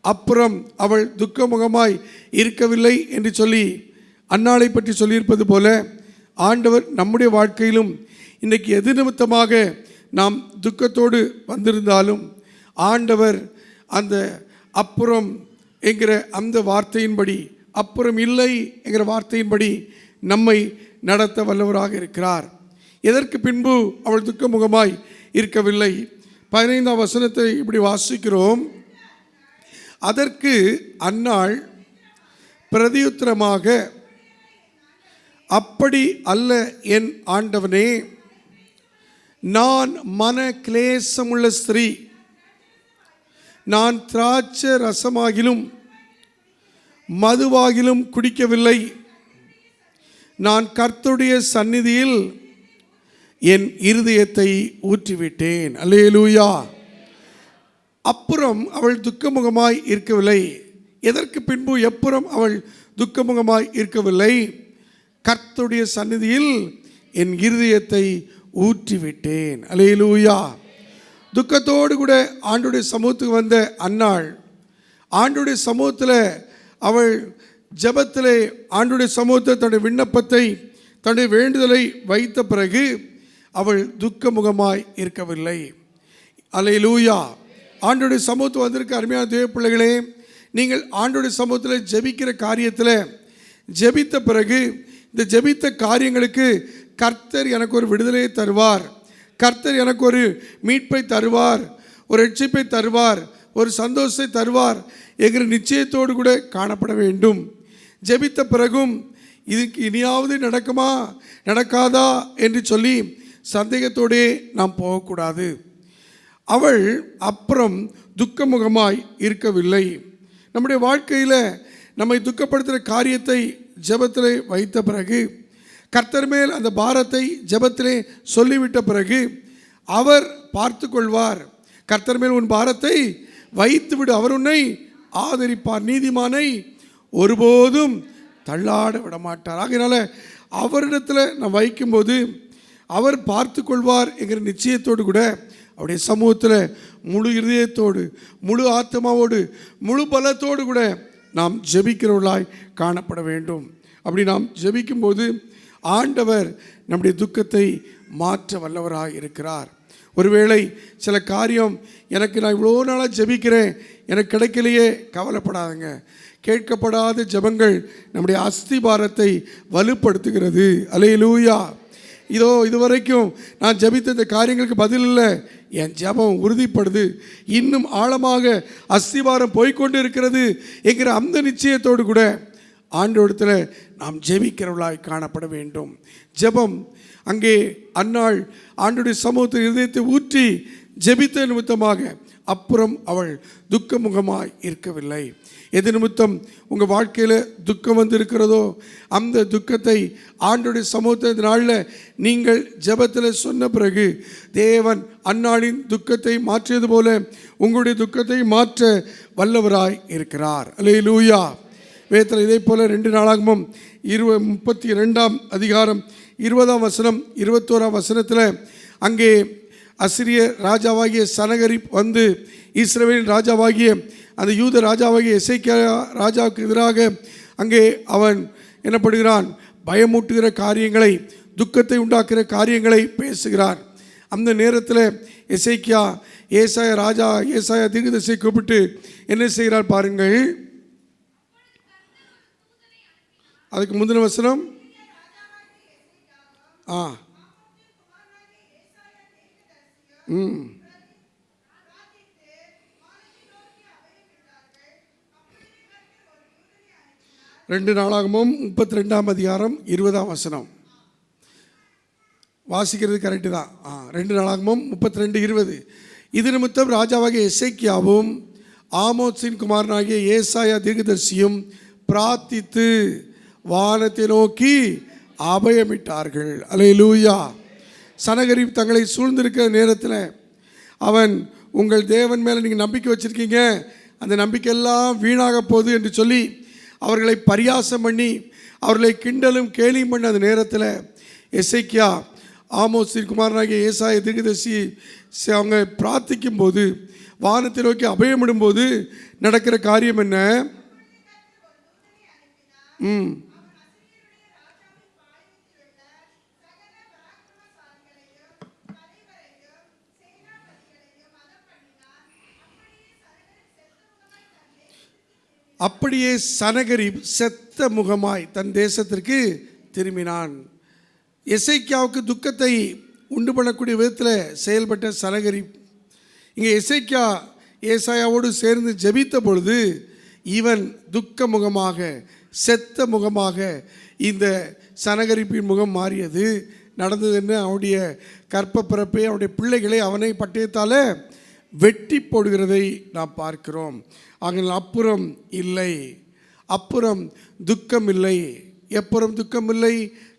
அப்புறம் அவள் துக்கமுகமாய் இருக்கவில்லை என்று சொல்லி அன்னாளை பற்றி சொல்லியிருப்பது போல ஆண்டவர் நம்முடைய வாழ்க்கையிலும் இன்றைக்கு எது நிமித்தமாக நாம் துக்கத்தோடு வந்திருந்தாலும் ஆண்டவர் அந்த அப்புறம் என்கிற அந்த வார்த்தையின்படி, அப்புறம் இல்லை என்கிற வார்த்தையின்படி நம்மை நடத்த வல்லவராக இருக்கிறார். எதற்கு பின்பு அவள் துக்கமுகமாய் இருக்கவில்லை? 15ஆம் வசனத்தை இப்படி வாசிக்கிறோம். அதற்கு அன்னாள் பிரதியுத்தரமாக, அப்படி அல்ல என் ஆண்டவனே, நான் மன கிளேசமுள்ள ஸ்திரீ, நான் திராட்சை ரசமாகிலும் மதுவாகிலும் குடிக்கவில்லை, நான் கர்த்தருடைய சந்நிதியில் என் இருதயத்தை ஊற்றிவிட்டேன். அல்லேலூயா. அப்புறம் அவள் துக்கமுகமாய் இருக்கவில்லை. எதற்கு பின்பு எப்புறம் அவள் துக்கமுகமாய் இருக்கவில்லை? கர்த்தருடைய சந்நிதியில் என் இருதயத்தை ஊற்றிவிட்டேன். அல்லேலூயா. துக்கத்தோடு கூட ஆண்டவருடைய சமூகத்துக்கு வந்த அன்னாள் ஆண்டவருடைய சமூகத்தில் அவள் ஜெபத்திலே ஆண்டவருடைய சமூகத்தை தன்னுடைய விண்ணப்பத்தை தன்னுடைய வேண்டுதலை வைத்த பிறகு அவள் துக்கமுகமாய் இருக்கவில்லை. அல்லேலூயா. ஆண்டவருடைய சமூகத்துக்கு வந்திருக்க அருமையான தேவ பிள்ளைகளே, நீங்கள் ஆண்டவருடைய சமூகத்தில் ஜெபிக்கிற காரியத்தில் ஜெபித்த பிறகு இந்த ஜெபித்த காரியங்களுக்கு கர்த்தர் எனக்கு ஒரு விடுதலையை தருவார், கர்த்தர் எனக்கு ஒரு மீட்பை தருவார், ஒரு ரட்சிப்பை தருவார், ஒரு சந்தோஷத்தை தருவார் என்கிற நிச்சயத்தோடு கூட காணப்பட வேண்டும். ஜெபித்த பிறகும் இதுக்கு இனியாவது நடக்குமா நடக்காதா என்று சொல்லி சந்தேகத்தோடே நாம் போகக்கூடாது. அவள் அப்புறம் துக்கமுகமாய் இருக்கவில்லை. நம்முடைய வாழ்க்கையில் நம்மை துக்கப்படுத்துகிற காரியத்தை ஜெபத்திலே வைத்த பிறகு, கர்த்தர் மேல் அந்த பாரத்தை ஜெபத்திலே சொல்லிவிட்ட பிறகு அவர் பார்த்து கொள்வார். கர்த்தர் மேல் உன் பாரத்தை வைத்து விடு, அவர் உன்னை ஆதரிப்பார், நீதிமானை ஒருபோதும் தள்ளாட விடமாட்டார். ஆகையினால அவரிடத்தில் நான் வைக்கும்போது அவர் பார்த்து கொள்வார் என்கிற நிச்சயத்தோடு கூட அவருடைய சமூகத்தில் முழு இருதயத்தோடு, முழு ஆத்மாவோடு, முழு பலத்தோடு கூட நாம் ஜெபிக்கிறவர்களாய் காணப்பட வேண்டும். அப்படி நாம் ஜெபிக்கும்போது ஆண்டவர் நம்முடைய துக்கத்தை மாற்ற வல்லவராக இருக்கிறார். ஒருவேளை சில காரியம் எனக்கு நான் இவ்வளோ நாளாக ஜெபிக்கிறேன், எனக்கு கிடைக்கலையே, கவலைப்படாதுங்க. கேட்கப்படாத ஜெபங்கள் நம்முடைய அஸ்திபாரத்தை வலுப்படுத்துகிறது. அல்லேலூயா. இதுவரைக்கும் நான் ஜெபித்த இந்த காரியங்களுக்கு பதில் இல்லை, என் ஜெபம் உறுதிப்படுது, இன்னும் ஆழமாக அஸ்திபாரம் போய்கொண்டு இருக்கிறது என்கிற அந்த நிச்சயத்தோடு கூட ஆண்டவரிடத்தில் நாம் ஜெபிக்கிறவர்களாய் காணப்பட வேண்டும். ஜெபம் அங்கே அன்னாள் ஆண்டவருடைய சமூகத்தில் இருதயத்தை ஊற்றி ஜெபித்த நிமித்தமாக அப்புறம் அவள் துக்கமுகமாய் இருக்கவில்லை. எது நிமித்தம் உங்கள் வாழ்க்கையில் துக்கம் வந்திருக்கிறதோ அந்த துக்கத்தை ஆண்டோடைய சமூகத்தின் நாளில் நீங்கள் ஜெபத்தில் சொன்ன பிறகு தேவன் அன்னாளின் துக்கத்தை மாற்றியது போல உங்களுடைய துக்கத்தை மாற்ற வல்லவராய் இருக்கிறார். அல்லேலூயா. வேதத்தில் இதே போல் 2 நாளாகமும் 32ஆம் அதிகாரம் 20ஆம் வசனம் 21ஆம் வசனத்தில் அங்கே அசிரிய ராஜாவாகிய சனகரிப் வந்து இஸ்ரவேலின் ராஜாவாகிய அந்த யூத ராஜாவாகிய எசேக்கியா ராஜாவுக்கு எதிராக அங்கே அவன் என்னப்படுகிறான், பயமூட்டுகிற காரியங்களை, துக்கத்தை உண்டாக்குகிற காரியங்களை பேசுகிறான். அந்த நேரத்தில் எசேக்கியா ஏசாயா தீர்க்கதரிசியை கூப்பிட்டு என்ன செய்கிறார் பாருங்கள். அதுக்கு முந்தின வசனம் ரெண்டு நாளாகமும் 32ஆம் அதிகாரம் 20ஆம் வசனம். வாசிக்கிறது கரெக்டு தான். 2 நாளாகமும் 32:20. இது நிமித்தம் ராஜாவாகிய எசேக்கியாவும் ஆமோத்சின் குமாரனாகிய ஏசாயா தீர்க்கதரிசியும் பிரார்த்தித்து வானத்தை நோக்கி அபயமிட்டார்கள். அல்லேலூயா. சனகரிப் தங்களை சூழ்ந்திருக்கிற நேரத்தில் அவன், உங்கள் தேவன் மேலே நீங்கள் நம்பிக்கை வச்சுருக்கீங்க, அந்த நம்பிக்கையெல்லாம் வீணாக போகுது என்று சொல்லி அவர்களை பரியாசம் பண்ணி அவர்களை கிண்டலும் கேலியும் பண்ண அந்த நேரத்தில் எசேக்கியா ஆமோத்சின் குமாரனாகிய ஏசாயா தீர்க்கதரிசி அவங்க பிரார்த்திக்கும் போது, வானத்தை நோக்கி அபயமிடும்போது நடக்கிற காரியம் என்ன? அப்படியே சனகரிப் செத்த முகமாய் தன் தேசத்திற்கு திரும்பினான். எசேக்கியாவுக்கு துக்கத்தை உண்டு பண்ணக்கூடிய விதத்தில் செயல்பட்ட சனகரிப் இங்கே எசேக்கியா ஏசாயாவோடு சேர்ந்து ஜெபித்த பொழுது இவன் துக்க முகமாக, செத்த முகமாக இந்த சனகரிப்பின் முகம் மாறியது. நடந்தது என்ன? அவனுடைய கற்ப பிறப்பை, அவனுடைய பிள்ளைகளை அவனை பட்டயத்தால் வெட்டி போடுகிறதை நாம் பார்க்கிறோம். ஆகினால் அப்புறம் இல்லை, அப்புறம் துக்கம் இல்லை. எப்புறம் துக்கம் இல்லை?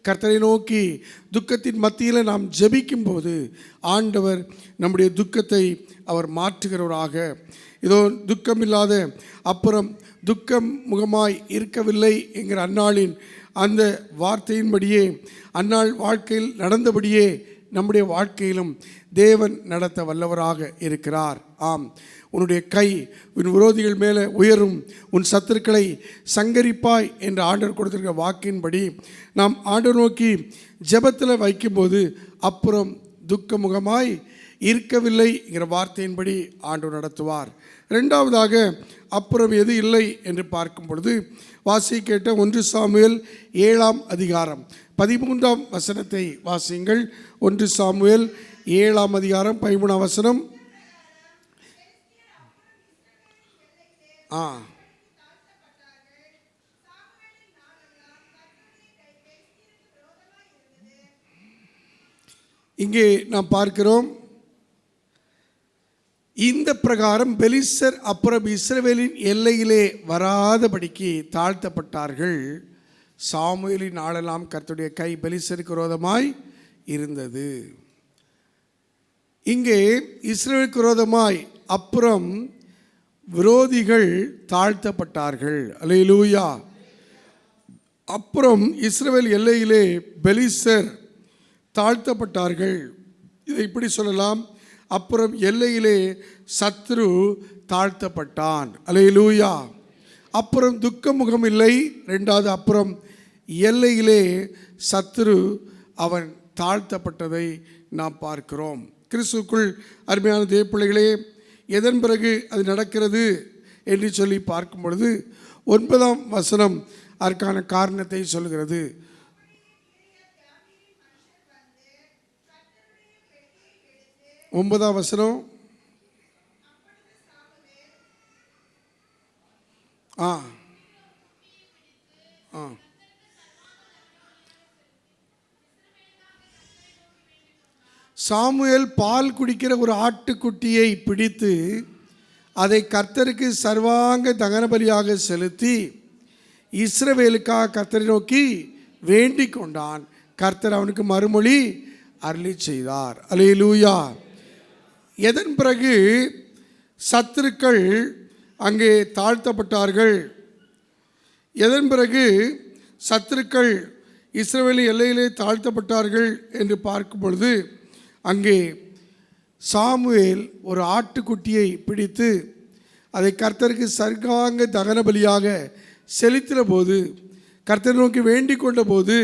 கர்த்தரை நோக்கி துக்கத்தின் மத்தியில் நாம் ஜெபிக்கும் போது ஆண்டவர் நம்முடைய துக்கத்தை அவர் மாற்றுகிறவராக. இதோ துக்கம் இல்லாத, அப்புறம் துக்கம் முகமாய் இருக்கவில்லை என்கிற அன்னாளின் அந்த வார்த்தையின்படியே, அன்னாள் வாழ்க்கையில் நடந்தபடியே நம்முடைய வாழ்க்கையிலும் தேவன் நடத்த வல்லவராக இருக்கிறார். ஆம், உன்னுடைய கை உன் விரோதிகள் மேலே உயரும், உன் சத்துருக்களை சங்கரிப்பாய் என்று ஆண்டவர் கொடுத்திருக்கிற வாக்கின்படி நாம் ஆண்டவர் நோக்கி ஜெபத்தில் வைக்கும்போது அப்புறம் துக்கமுகமாய் இருக்கவில்லை என்கிற வார்த்தையின்படி ஆண்டவர் நடத்துவார். ரெண்டாவதாக அப்புறம் எது இல்லை என்று பார்க்கும் பொழுது வாசி கேட்ட 1 சாமுவேல் 7ஆம் அதிகாரம் 13ஆம் வசனத்தை வாசியுங்கள். 1 சாமுவேல் 7ஆம் அதிகாரம் 13ஆம் வசனம். இங்கே நாம் பார்க்கிறோம், இந்த பிரகாரம் பெலிஸ்தர் அப்புறம் இஸ்ரவேலின் எல்லையிலே வராதபடிக்கு தாழ்த்தப்பட்டார்கள். சாமுவேலின் நாளெல்லாம் கர்த்தருடைய கை பெலிஸ்தருக்கு விரோதமாய் இருந்தது. இங்கே இஸ்ரவேலுக்கு விரோதமாய் அப்புறம் விரோதிகள் தாழ்த்தப்பட்டார்கள். அல்லேலூயா. அப்புறம் இஸ்ரவேல் எல்லையிலே பெலிஸ்தர் தாழ்த்தப்பட்டார்கள். இதை இப்படி சொல்லலாம், அப்புறம் எல்லையிலே சத்ரு தாழ்த்தப்பட்டான். அல்லேலூயா. அப்புறம் துக்க முகம் இல்லை. ரெண்டாவது, அப்புறம் எல்லையிலே சத்ரு அவன் தாழ்த்தப்பட்டதை நாம் பார்க்கிறோம். கிறிஸ்துவுக்குள் அருமையான தேவ பிள்ளைகளே, எதன் பிறகு அது நடக்கிறது என்று சொல்லி பார்க்கும் பொழுது 9ஆம் வசனம் அதற்கான காரணத்தை சொல்கிறது. 9ஆம் வசனம். சாமுவேல் பால் குடிக்கிற ஒரு ஆட்டுக்குட்டியை பிடித்து அதை கர்த்தருக்கு சர்வாங்க தகன பலியாக செலுத்தி இஸ்ரவேலுக்காக கர்த்தரை நோக்கி வேண்டிக் கொண்டான். கர்த்தர் அவனுக்கு மறுமொழி அருளி செய்தார். அல்லேலூயா. எதன் பிறகு சத்துருக்கள் அங்கே தாழ்த்தப்பட்டார்கள். எதன் பிறகு சத்துருக்கள் இஸ்ரவேலின் எல்லையிலே தாழ்த்தப்பட்டார்கள் என்று பார்க்கும் பொழுது, அங்கே சாமுவேல் ஒரு ஆட்டுக்குட்டியை பிடித்து அதை கர்த்தருக்கு சர்வாங்க தகன பலியாக செலுத்தின போது, கர்த்தரை நோக்கி வேண்டிக் கொண்ட போது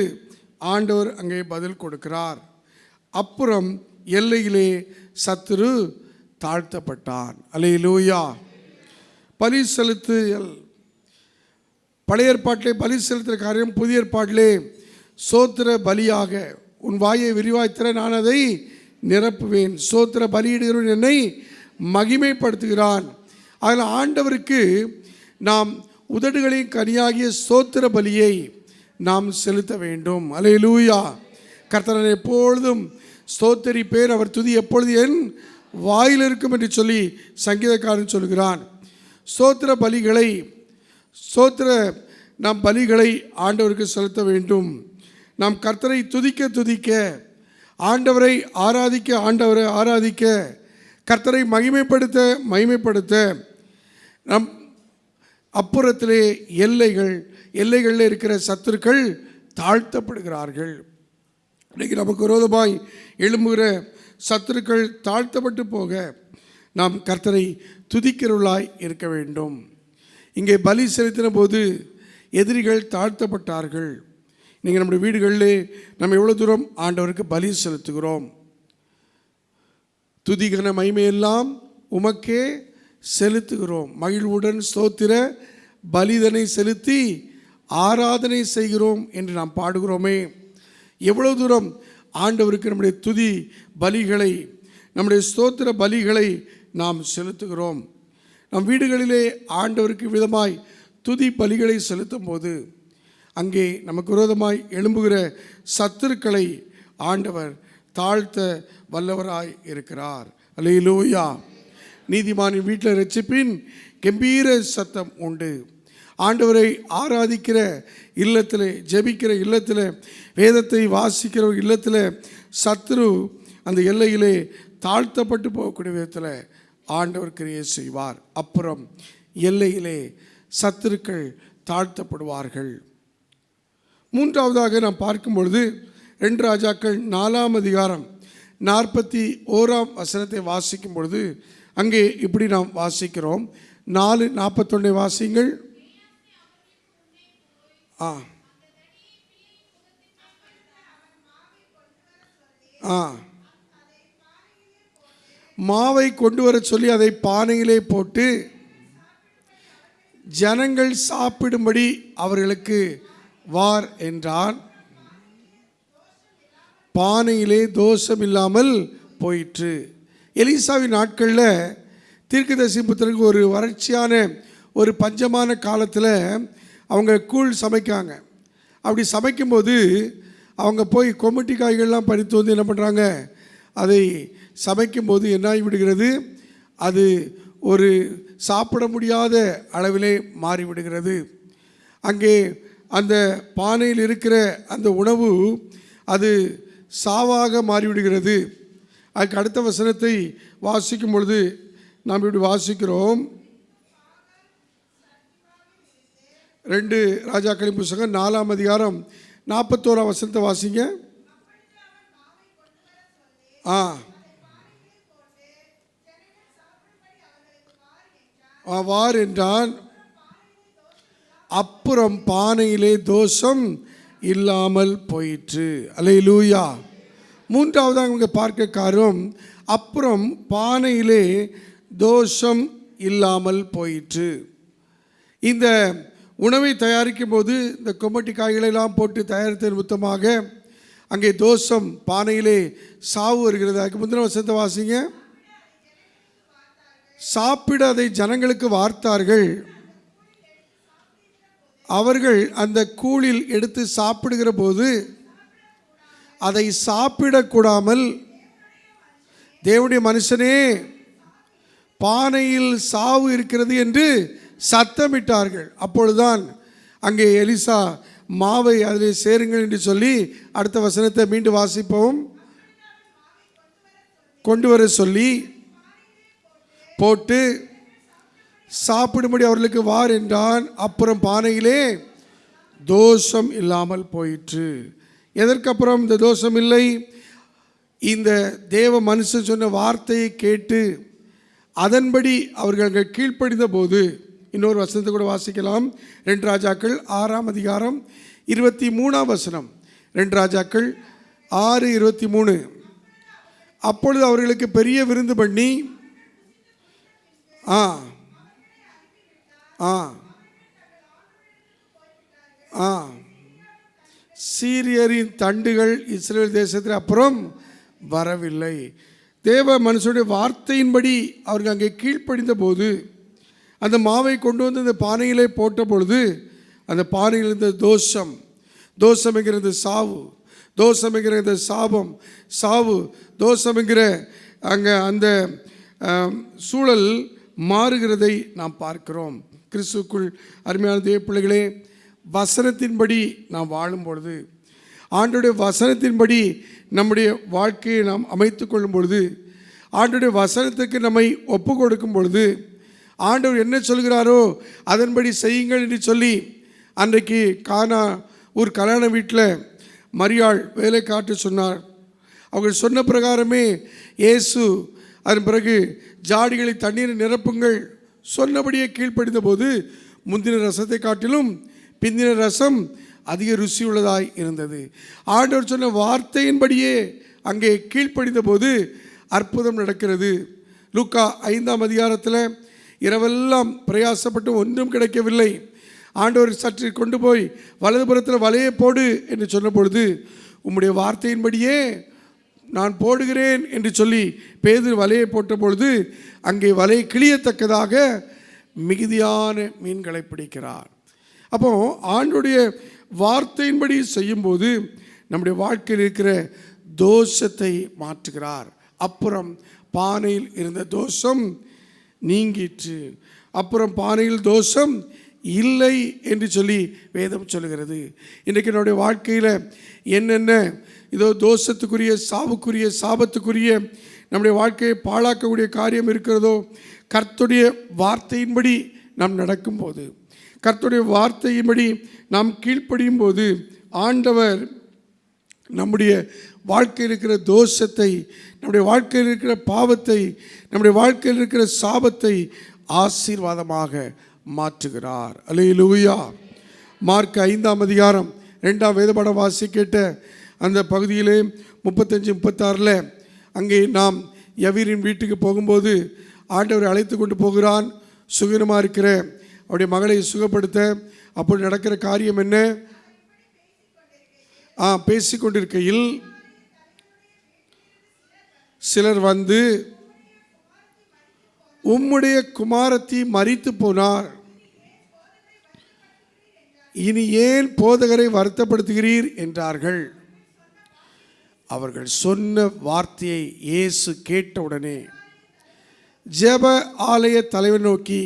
ஆண்டவர் அங்கே பதில் கொடுக்கிறார். அப்புறம் எல்லையிலே சத்துரு தாழ்த்தப்பட்டான். அல்லேலூயா. பலி செலுத்துதல், பழைய ஏற்பாட்டிலே பலி செலுத்துகிற காரியம், புதிய ஏற்பாட்டிலே சோத்திர பலியாக உன் வாயை விரிவாய்த்திர நான் அதை நிரப்புவேன். சோத்திர பலியிடுகிறவன் என்னை மகிமைப்படுத்துகிறான். அதில் ஆண்டவருக்கு நாம் உதடுகளின் கனியாகிய சோத்திர பலியை நாம் செலுத்த வேண்டும். அல்லேலூயா. கர்த்தரை எப்பொழுதும் ஸ்தோத்தரிப்பேன், அவர் துதி எப்பொழுது என் வாயில் இருக்கும் என்று சொல்லி சங்கீதக்காரன் சொல்கிறான். ஸ்தோத்திர பலிகளை நாம் பலிகளை ஆண்டவருக்கு செலுத்த வேண்டும். நாம் கர்த்தரை துதிக்க ஆண்டவரை ஆராதிக்க கர்த்தரை மகிமைப்படுத்த நம் அப்புறத்திலே எல்லைகளில் இருக்கிற சத்துருக்கள் தாழ்த்தப்படுகிறார்கள். இன்றைக்கு நமக்கு விரோதமாய் எழும்புகிற சத்துருக்கள் தாழ்த்தப்பட்டு போக நாம் கர்த்தரை துதிக்கிறவர்களாய் இருக்க வேண்டும். இங்கே பலி செலுத்தின போது எதிரிகள் தாழ்த்தப்பட்டார்கள். நீங்கள் நம்முடைய வீடுகளிலே நம்ம எவ்வளோ தூரம் ஆண்டவருக்கு பலி செலுத்துகிறோம்? துதிகன மகிமையெல்லாம் உமக்கே செலுத்துகிறோம், மகிழ்வுடன் ஸ்தோத்திர பலிதனை செலுத்தி ஆராதனை செய்கிறோம் என்று நாம் பாடுகிறோமே. எவ்வளோ தூரம் ஆண்டவருக்கு நம்முடைய துதி பலிகளை, நம்முடைய ஸ்தோத்திர பலிகளை நாம் செலுத்துகிறோம்? நம் வீடுகளிலே ஆண்டவருக்கு விதமாய் துதி பலிகளை செலுத்தும் போது அங்கே நமக்கு விரோதமாய் எழும்புகிற சத்துருக்களை ஆண்டவர் தாழ்த்த வல்லவராய் இருக்கிறார். அல்லேலூயா. நீதிமானின் வீட்டில் இரட்சிப்பின் கம்பீர சத்தம் உண்டு. ஆண்டவரை ஆராதிக்கிற இல்லத்தில், ஜெபிக்கிற இல்லத்தில், வேதத்தை வாசிக்கிற இல்லத்தில் சத்துரு அந்த எல்லையிலே தாழ்த்தப்பட்டு போகக்கூடிய விதத்தில் ஆண்டவர் கிரியை செய்வார். அப்புறம் எல்லையிலே சத்துருக்கள் தாழ்த்தப்படுவார்கள். மூன்றாவதாக நாம் பார்க்கும் பொழுது 2 ராஜாக்கள் 4ஆம் அதிகாரம் 41ஆம் வாசிக்கும் பொழுது அங்கே இப்படி நாம் வாசிக்கிறோம். 4:41 வாசிங்கள். மாவை கொண்டு வர சொல்லி அதை பானையிலே போட்டு ஜனங்கள் சாப்பிடும்படி அவர்களுக்கு வார் என்றான். பானையிலே தோஷம் இல்லாமல் போயிற்று. எலிசாவின் நாட்களில் தீர்க்கதரிசி புத்திரருக்கு ஒரு வறட்சியான ஒரு பஞ்சமான காலத்தில் அவங்க கூழ் சமைக்காங்க. அப்படி சமைக்கும்போது அவங்க போய் கொம்மட்டி காய்கள்லாம் பறித்து வந்து என்ன பண்ணுறாங்க, அதை சமைக்கும்போது என்னாகி விடுகிறது, அது ஒரு சாப்பிட முடியாத அளவிலே மாறிவிடுகிறது. அங்கே அந்த பானையில் இருக்கிற அந்த உணவு அது சாவாக மாறிவிடுகிறது. அதுக்கு அடுத்த வசனத்தை வாசிக்கும் பொழுது நாம் இப்படி வாசிக்கிறோம். 2 ராஜாக்களின் புத்தகம் 4ஆம் அதிகாரம் 41ஆம் வசனத்தை வாசிங்க. வார் என்றான். அப்புறம் பானையிலே தோஷம் இல்லாமல் போயிற்று. அல்லேலூயா. மூன்றாவதாக அவங்க பார்க்க காரணம், அப்புறம் பானையிலே தோஷம் இல்லாமல் போயிற்று. இந்த உணவை தயாரிக்கும் போது இந்த கொம்மட்டி காய்களெல்லாம் போட்டு தயாரித்த நிமித்தமாக அங்கே தோஷம், பானையிலே சாவு வருகிறது. அதுக்கு முந்தின வசனத்தை வாசிங்க. சாப்பிட அதை ஜனங்களுக்கு வார்த்தார்கள். அவர்கள் அந்த கூழில் எடுத்து சாப்பிடுகிற போது அதை சாப்பிடக்கூடாமல், தேவனுடைய மனுஷனே பானையில் சாவு இருக்கிறது என்று சத்தமிட்டார்கள். அப்பொழுதுதான் அங்கே எலிசா மாவை அதில் சேருங்கள் என்று சொல்லி, அடுத்த வசனத்தை மீண்டும் வாசிப்போம். கொண்டு வர சொல்லி போட்டு சாப்பிடும்படி அவர்களுக்கு வார் என்றான். அப்புறம் பானையிலே தோஷம் இல்லாமல் போயிற்று. எதற்கப்புறம் இந்த தோஷம் இல்லை? இந்த தேவ மனுஷன் சொன்ன வார்த்தையை கேட்டு அதன்படி அவர்கள் அங்கே கீழ்ப்படிந்த போது, இன்னொரு வசனத்தை கூட வாசிக்கலாம். 2 ராஜாக்கள் 6ஆம் அதிகாரம் 23ஆம் வசனம். 2 ராஜாக்கள் 6:23. அப்பொழுது அவர்களுக்கு பெரிய விருந்து பண்ணி சீரியரின் தண்டுகள் இஸ்ரேல் தேசத்தில் அப்புறம் வரவில்லை. தேவ மனுஷனுடைய வார்த்தையின்படி அவர்கள் அங்கே கீழ்ப்படிந்த போது அந்த மாவை கொண்டு வந்து அந்த பானையிலே போட்ட பொழுது அந்த பானையில் இருந்த தோஷம், தோஷம்ங்கிறது சாவு, தோஷம்ங்கிற சாபம், சாவு தோஷம்ங்கிற அங்கே அந்த சூழல் மாறுகிறதை நாம் பார்க்கிறோம். கிறிஸ்துக்குள் அருமையான தேவ பிள்ளைகளே, வசனத்தின்படி நாம் வாழும் பொழுது, ஆண்டவருடைய வசனத்தின்படி நம்முடைய வாழ்க்கையை நாம் அமைத்து கொள்ளும் பொழுது, ஆண்டவருடைய வசனத்துக்கு நம்மை ஒப்பு கொடுக்கும் பொழுது, ஆண்டவர் என்ன சொல்கிறாரோ அதன்படி செய்யுங்கள் என்று சொல்லி, அன்றைக்கு கானா ஒரு கல்யாண வீட்டில் மரியாள் வேலை காட்ட சொன்னார். அவர்கள் சொன்ன பிரகாரமே இயேசு அதன் பிறகு ஜாடிகளை தண்ணீரை நிரப்புங்கள் சொன்னபடியே கீழ்ப்படிந்த போது முந்தின ரசத்தை காட்டிலும் பிந்தின ரசம் அதிக ருசி உள்ளதாய் இருந்தது. ஆண்டவர் சொன்ன வார்த்தையின்படியே அங்கே கீழ்ப்படிந்த போது அற்புதம் நடக்கிறது. லூக்கா 5ஆம் அதிகாரத்தில் இரவெல்லாம் பிரயாசப்பட்டு ஒன்றும் கிடைக்கவில்லை. ஆண்டவர் சற்று கொண்டு போய் வலதுபுறத்தில் வலையை போடு என்று சொன்ன பொழுது, உம்முடைய வார்த்தையின்படியே நான் போடுகிறேன் என்று சொல்லி பேதுரு வலையை போட்ட பொழுது அங்கே வலை கிழியத்தக்கதாக மிகுதியான மீன்களை பிடிக்கிறார். அப்போ ஆண்டுடைய வார்த்தையின்படி செய்யும்போது நம்முடைய வாழ்க்கையில் இருக்கிற தோஷத்தை மாற்றுகிறார். அப்புறம் பானையில் இருந்த தோஷம் நீங்கிற்று. அப்புறம் பானையில் தோஷம் இல்லை என்று சொல்லி வேதம் சொல்லுகிறது. இன்றைக்கு என்னுடைய வாழ்க்கையில் என்னென்ன இதோ தோஷத்துக்குரிய, சாவுக்குரிய, சாபத்துக்குரிய, நம்முடைய வாழ்க்கையை பாழாக்கக்கூடிய காரியம் இருக்கிறதோ, கர்த்தருடைய வார்த்தையின்படி நாம் நடக்கும்போது, கர்த்தருடைய வார்த்தையின்படி நாம் கீழ்ப்படியும் போது, ஆண்டவர் நம்முடைய வாழ்க்கையில் இருக்கிற தோஷத்தை, நம்முடைய வாழ்க்கையில் இருக்கிற பாவத்தை, நம்முடைய வாழ்க்கையில் இருக்கிற சாபத்தை ஆசீர்வாதமாக மாற்றுகிறார். அல்லேலூயா. மார்க் 5ஆம் அதிகாரம் 2ஆம் வேதபாடம் வாசி கேட்ட அந்த பகுதியிலே 35-36 அங்கே நாம் யவீரின் வீட்டுக்கு போகும்போது ஆண்டவரை அழைத்து கொண்டு போகிறான். சுகமாக இருக்கிற அவருடைய மகளை சுகப்படுத்த. அப்படி நடக்கிற காரியம் என்ன? பேசிக்கொண்டிருக்கையில் சிலர் வந்து, உம்முடைய குமாரத்தி மரித்து போனார், இனி ஏன் போதகரை வருத்தப்படுத்துகிறீர் என்றார்கள். அவர்கள் சொன்ன வார்த்தையை இயேசு கேட்டவுடனே ஜெப ஆலய தலைவர் நோக்கி,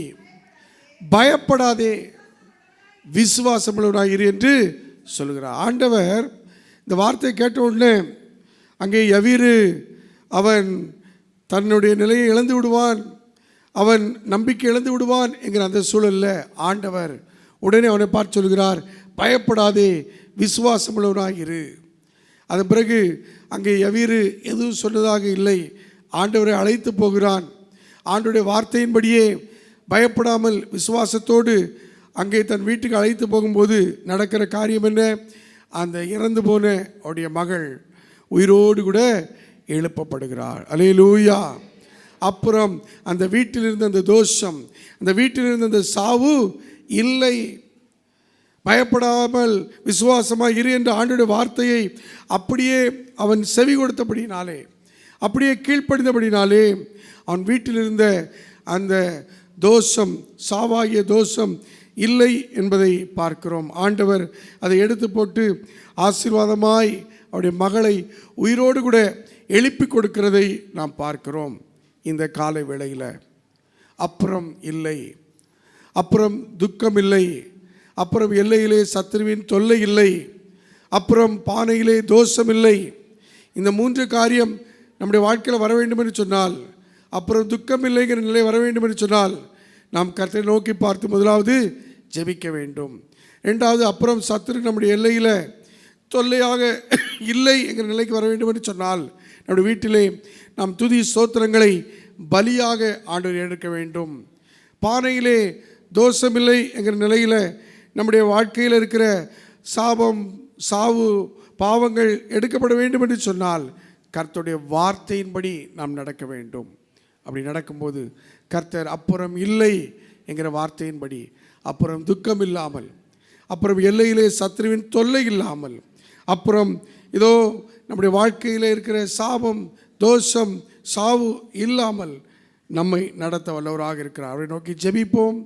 பயப்படாதே, விசுவாசமுள்ளவனாக இரு என்று சொல்கிறார். ஆண்டவர் இந்த வார்த்தையை கேட்ட உடனே அங்கே யவீரு அவன் தன்னுடைய நிலையை இழந்து விடுவான், அவன் நம்பிக்கை இழந்து விடுவான் என்கிற அந்த சூழலில் ஆண்டவர் உடனே அவனை பார்த்து சொல்கிறார், பயப்படாதே, விசுவாசமுள்ளவனாக இரு. அதன் பிறகு அங்கே யவீரு எதுவும் சொன்னதாக இல்லை. ஆண்டவரை அழைத்து போகிறான். ஆண்டவருடைய வார்த்தையின்படியே பயப்படாமல் விசுவாசத்தோடு அங்கே தன் வீட்டுக்கு அழைத்து போகும்போது நடக்கிற காரியம் என்ன? அந்த இறந்து போன அவருடைய மகள் உயிரோடு கூட எழுப்பப்படுகிறாள். அல்லேலூயா. அப்புறம் அந்த வீட்டில் இருந்த அந்த தோஷம், அந்த வீட்டில் இருந்த அந்த சாவு இல்லை. பயப்படாமல் விசுவாசமாக இரு என்ற ஆண்டவருடைய வார்த்தையை அப்படியே அவன் செவி கொடுத்தபடினாலே, அப்படியே கீழ்ப்படிந்தபடினாலே அவன் வீட்டில் இருந்த அந்த தோஷம், சாவாகிய தோஷம் இல்லை என்பதை பார்க்கிறோம். ஆண்டவர் அதை எடுத்து போட்டு ஆசீர்வாதமாய் அவருடைய மகளை உயிரோடு கூட எழுப்பி கொடுக்கிறதை நாம் பார்க்கிறோம். இந்த காலை வேளையில் அப்புறம் இல்லை, அப்புறம் துக்கம் இல்லை, அப்புறம் எல்லையிலே சத்துருவின் தொல்லை இல்லை, அப்புறம் பானையிலே தோஷம் இல்லை. இந்த 3 காரியம் நம்முடைய வாழ்க்கையில் வர வேண்டும் என்று சொன்னால், அப்புறம் துக்கம் இல்லைங்கிற நிலை வர வேண்டும் என்று சொன்னால், நாம் கர்த்தரை நோக்கி பார்த்து முதலாவது ஜெபிக்க வேண்டும். 2வது, அப்புறம் சத்துரு நம்முடைய எல்லையில் தொல்லையாக இல்லை என்கிற நிலைக்கு வர வேண்டும் என்று சொன்னால், நம்முடைய வீட்டிலே நாம் துதி ஸ்தோத்திரங்களை பலியாக ஆண்டவர் எடுக்க வேண்டும். பானையிலே தோஷமில்லை என்கிற நிலையில் நம்முடைய வாழ்க்கையில் இருக்கிற சாபம், சாவு, பாவங்கள் எடுக்கப்பட வேண்டும் என்று சொன்னால், கர்த்தருடைய வார்த்தையின்படி நாம் நடக்க வேண்டும். அப்படி நடக்கும்போது கர்த்தர் அப்புறம் இல்லை என்கிற வார்த்தையின்படி, அப்புறம் துக்கம் இல்லாமல், அப்புறம் எல்லையிலே சத்துருவின் தொல்லை இல்லாமல், அப்புறம் இதோ நம்முடைய வாழ்க்கையில் இருக்கிற சாபம், தோஷம், சாவு இல்லாமல் நம்மை நடத்த வல்லவராக இருக்கிறார். அவரை நோக்கி ஜெபிப்போம்,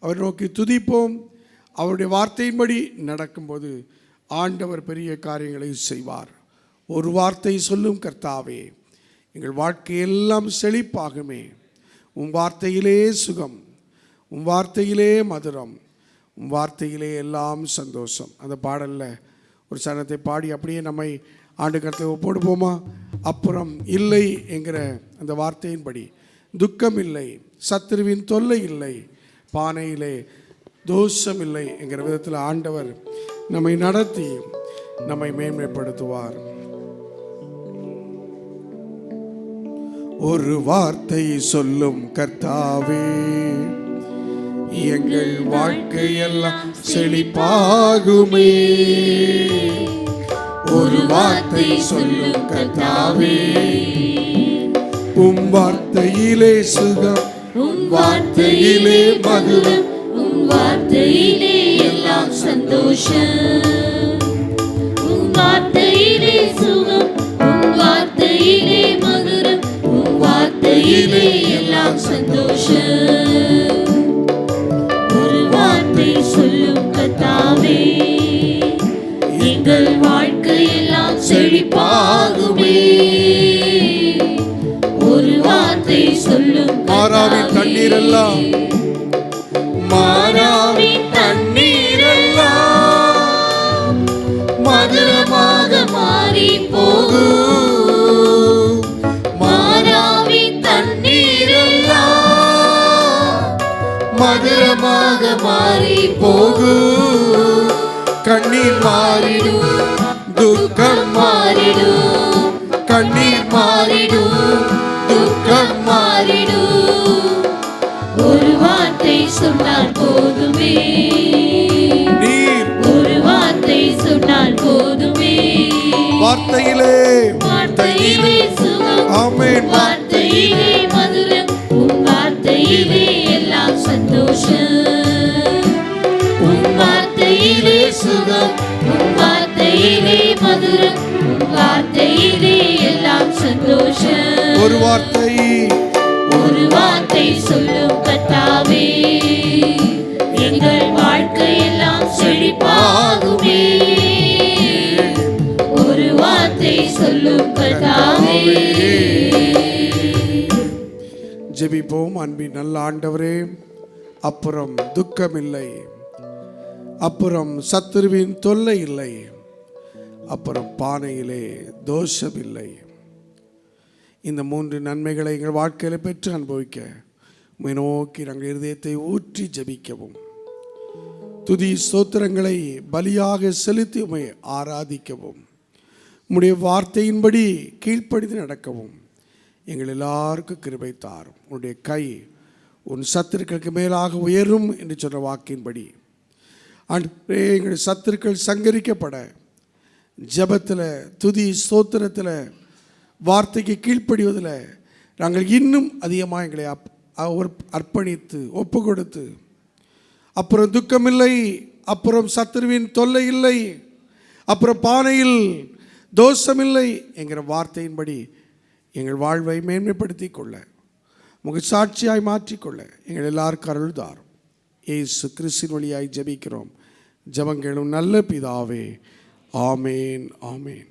அவரை நோக்கி துதிப்போம். அவருடைய வார்த்தையின்படி நடக்கும்போது ஆண்டவர் பெரிய காரியங்களை செய்வார். ஒரு வார்த்தை சொல்லும் கர்த்தாவே, எங்கள் வாழ்க்கையெல்லாம் செழிப்பாகுமே. உம் வார்த்தையிலே சுகம், உம் வார்த்தையிலே மதுரம், உம் வார்த்தையிலே எல்லாம் சந்தோஷம். அந்த பாடலில் ஒரு சரணத்தை பாடி அப்படியே நம்மை ஆண்டு கருத்தை ஒப்போடுவோமா? அப்புறம் இல்லை என்கிற அந்த வார்த்தையின்படி துக்கம் இல்லை, சத்துருவின் தொல்லை இல்லை, பானையிலே தோஷம் இல்லை என்கிற விதத்தில் ஆண்டவர் நம்மை நடத்தி நம்மை மேன்மைப்படுத்துவார். ஒரு வார்த்தை சொல்லும் கர்த்தாவே, எங்கள் வாழ்க்கையெல்லாம் செழிப்பாகுமே. ஒரு வார்த்தை சொல்லும் கர்த்தாவே, உம் வார்த்தையிலே சுகம், உம் வார்த்தையிலே மதுரம், உம் வார்த்தையிலே எல்லாம் சந்தோஷம். உம் வார்த்தையிலே சுகம், உம் வார்த்தையிலே மதுரம், உம் வார்த்தையிலே எல்லாம் சந்தோஷம். ஒரு வார்த்தை சொல்லும் கர்த்தாவே, எங்கள் வாழ்க்கையெல்லாம் செழிப்பாகுமே. ஒரு வார்த்தை சொல்லும் மாறாவின் தண்ணீரெல்லாம், மாறாவின் தண்ணீரெல்லாம் மதுரமாக மாறி போகும். மாறாவின் தண்ணீரெல்லாம் மதுரமாக மாறி போகும். கண்ணீர் மாறிடும், துக்கம் மாறிடும், கண்ணீர் மாறிடும், துக்கம் மாறிடும். ஒரு வார்த்தை சொன்னால் போதுமே, நீர் ஒரு வார்த்தை சொன்னால் போதுமே. வார்த்தையிலே, வார்த்தையிலே சுகம், ஆமென். வார்த்தையிலே மதுரம், உம் வார்த்தையிலே எல்லாம் சந்தோஷம். உம் வார்த்தையிலே சுகம், உம் வார்த்தையிலே மதுரம், உம் வார்த்தையிலே எல்லாம் சந்தோஷம். ஒரு வார்த்தை, ஒரு வார்த்தை சொல்லும் கர்த்தாவே, எங்கள் வாழ்க்கையெல்லாம் செழிப்பாகுமே. ஒரு வார்த்தை சொல்லும் கர்த்தாவே. ஜெபிப்போம். அன்பின் நல்ல ஆண்டவரே, அப்புறம் துக்கம் இல்லை, அப்புறம் சத்துருவின் தொல்லை இல்லை, அப்புறம் பானையிலே தோஷம் இல்லை. இந்த 3 நன்மைகளை எங்கள் வாழ்க்கையில் பெற்று அனுபவிக்க உம்மை நோக்கி நாங்கள் இருதயத்தை ஊற்றி ஜெபிக்கவும், துதி ஸ்தோத்திரங்களை பலியாக செலுத்தி உம்மை ஆராதிக்கவும், உம்முடைய வார்த்தையின்படி கீழ்ப்படிந்து நடக்கவும் எங்கள் எல்லாருக்கும் கிருபை தாரும். உன்னுடைய கை உன் சத்துருக்களுக்கு மேலாக உயரும் என்று சொன்ன வாக்கின்படி அன்றே எங்கள் சத்துருக்கள் சங்கரிக்கப்பட ஜெபத்தில், துதி ஸ்தோத்திரத்தில், வார்த்தைக்கு கீழ்ப்படிவதில் நாங்கள் இன்னும் அதிகமாக எங்களை அர்ப்பணித்து ஒப்பு கொடுத்து, அப்புறம் துக்கமில்லை, அப்புறம் சத்துருவின் தொல்லை இல்லை, அப்புறம் பானையில் தோஷமில்லை என்கிற வார்த்தையின்படி எங்கள் வாழ்வை மேன்மைப்படுத்தி கொள்ள, உங்கள் சாட்சியாய் மாற்றிக்கொள்ள எங்கள் எல்லாருக்கும் அருள் தாரும். இயேசு கிறிஸ்துவின் வழியாய் ஜெபிக்கிறோம். ஜெபங்களும் நல்ல பிதாவே. ஆமேன், ஆமேன்.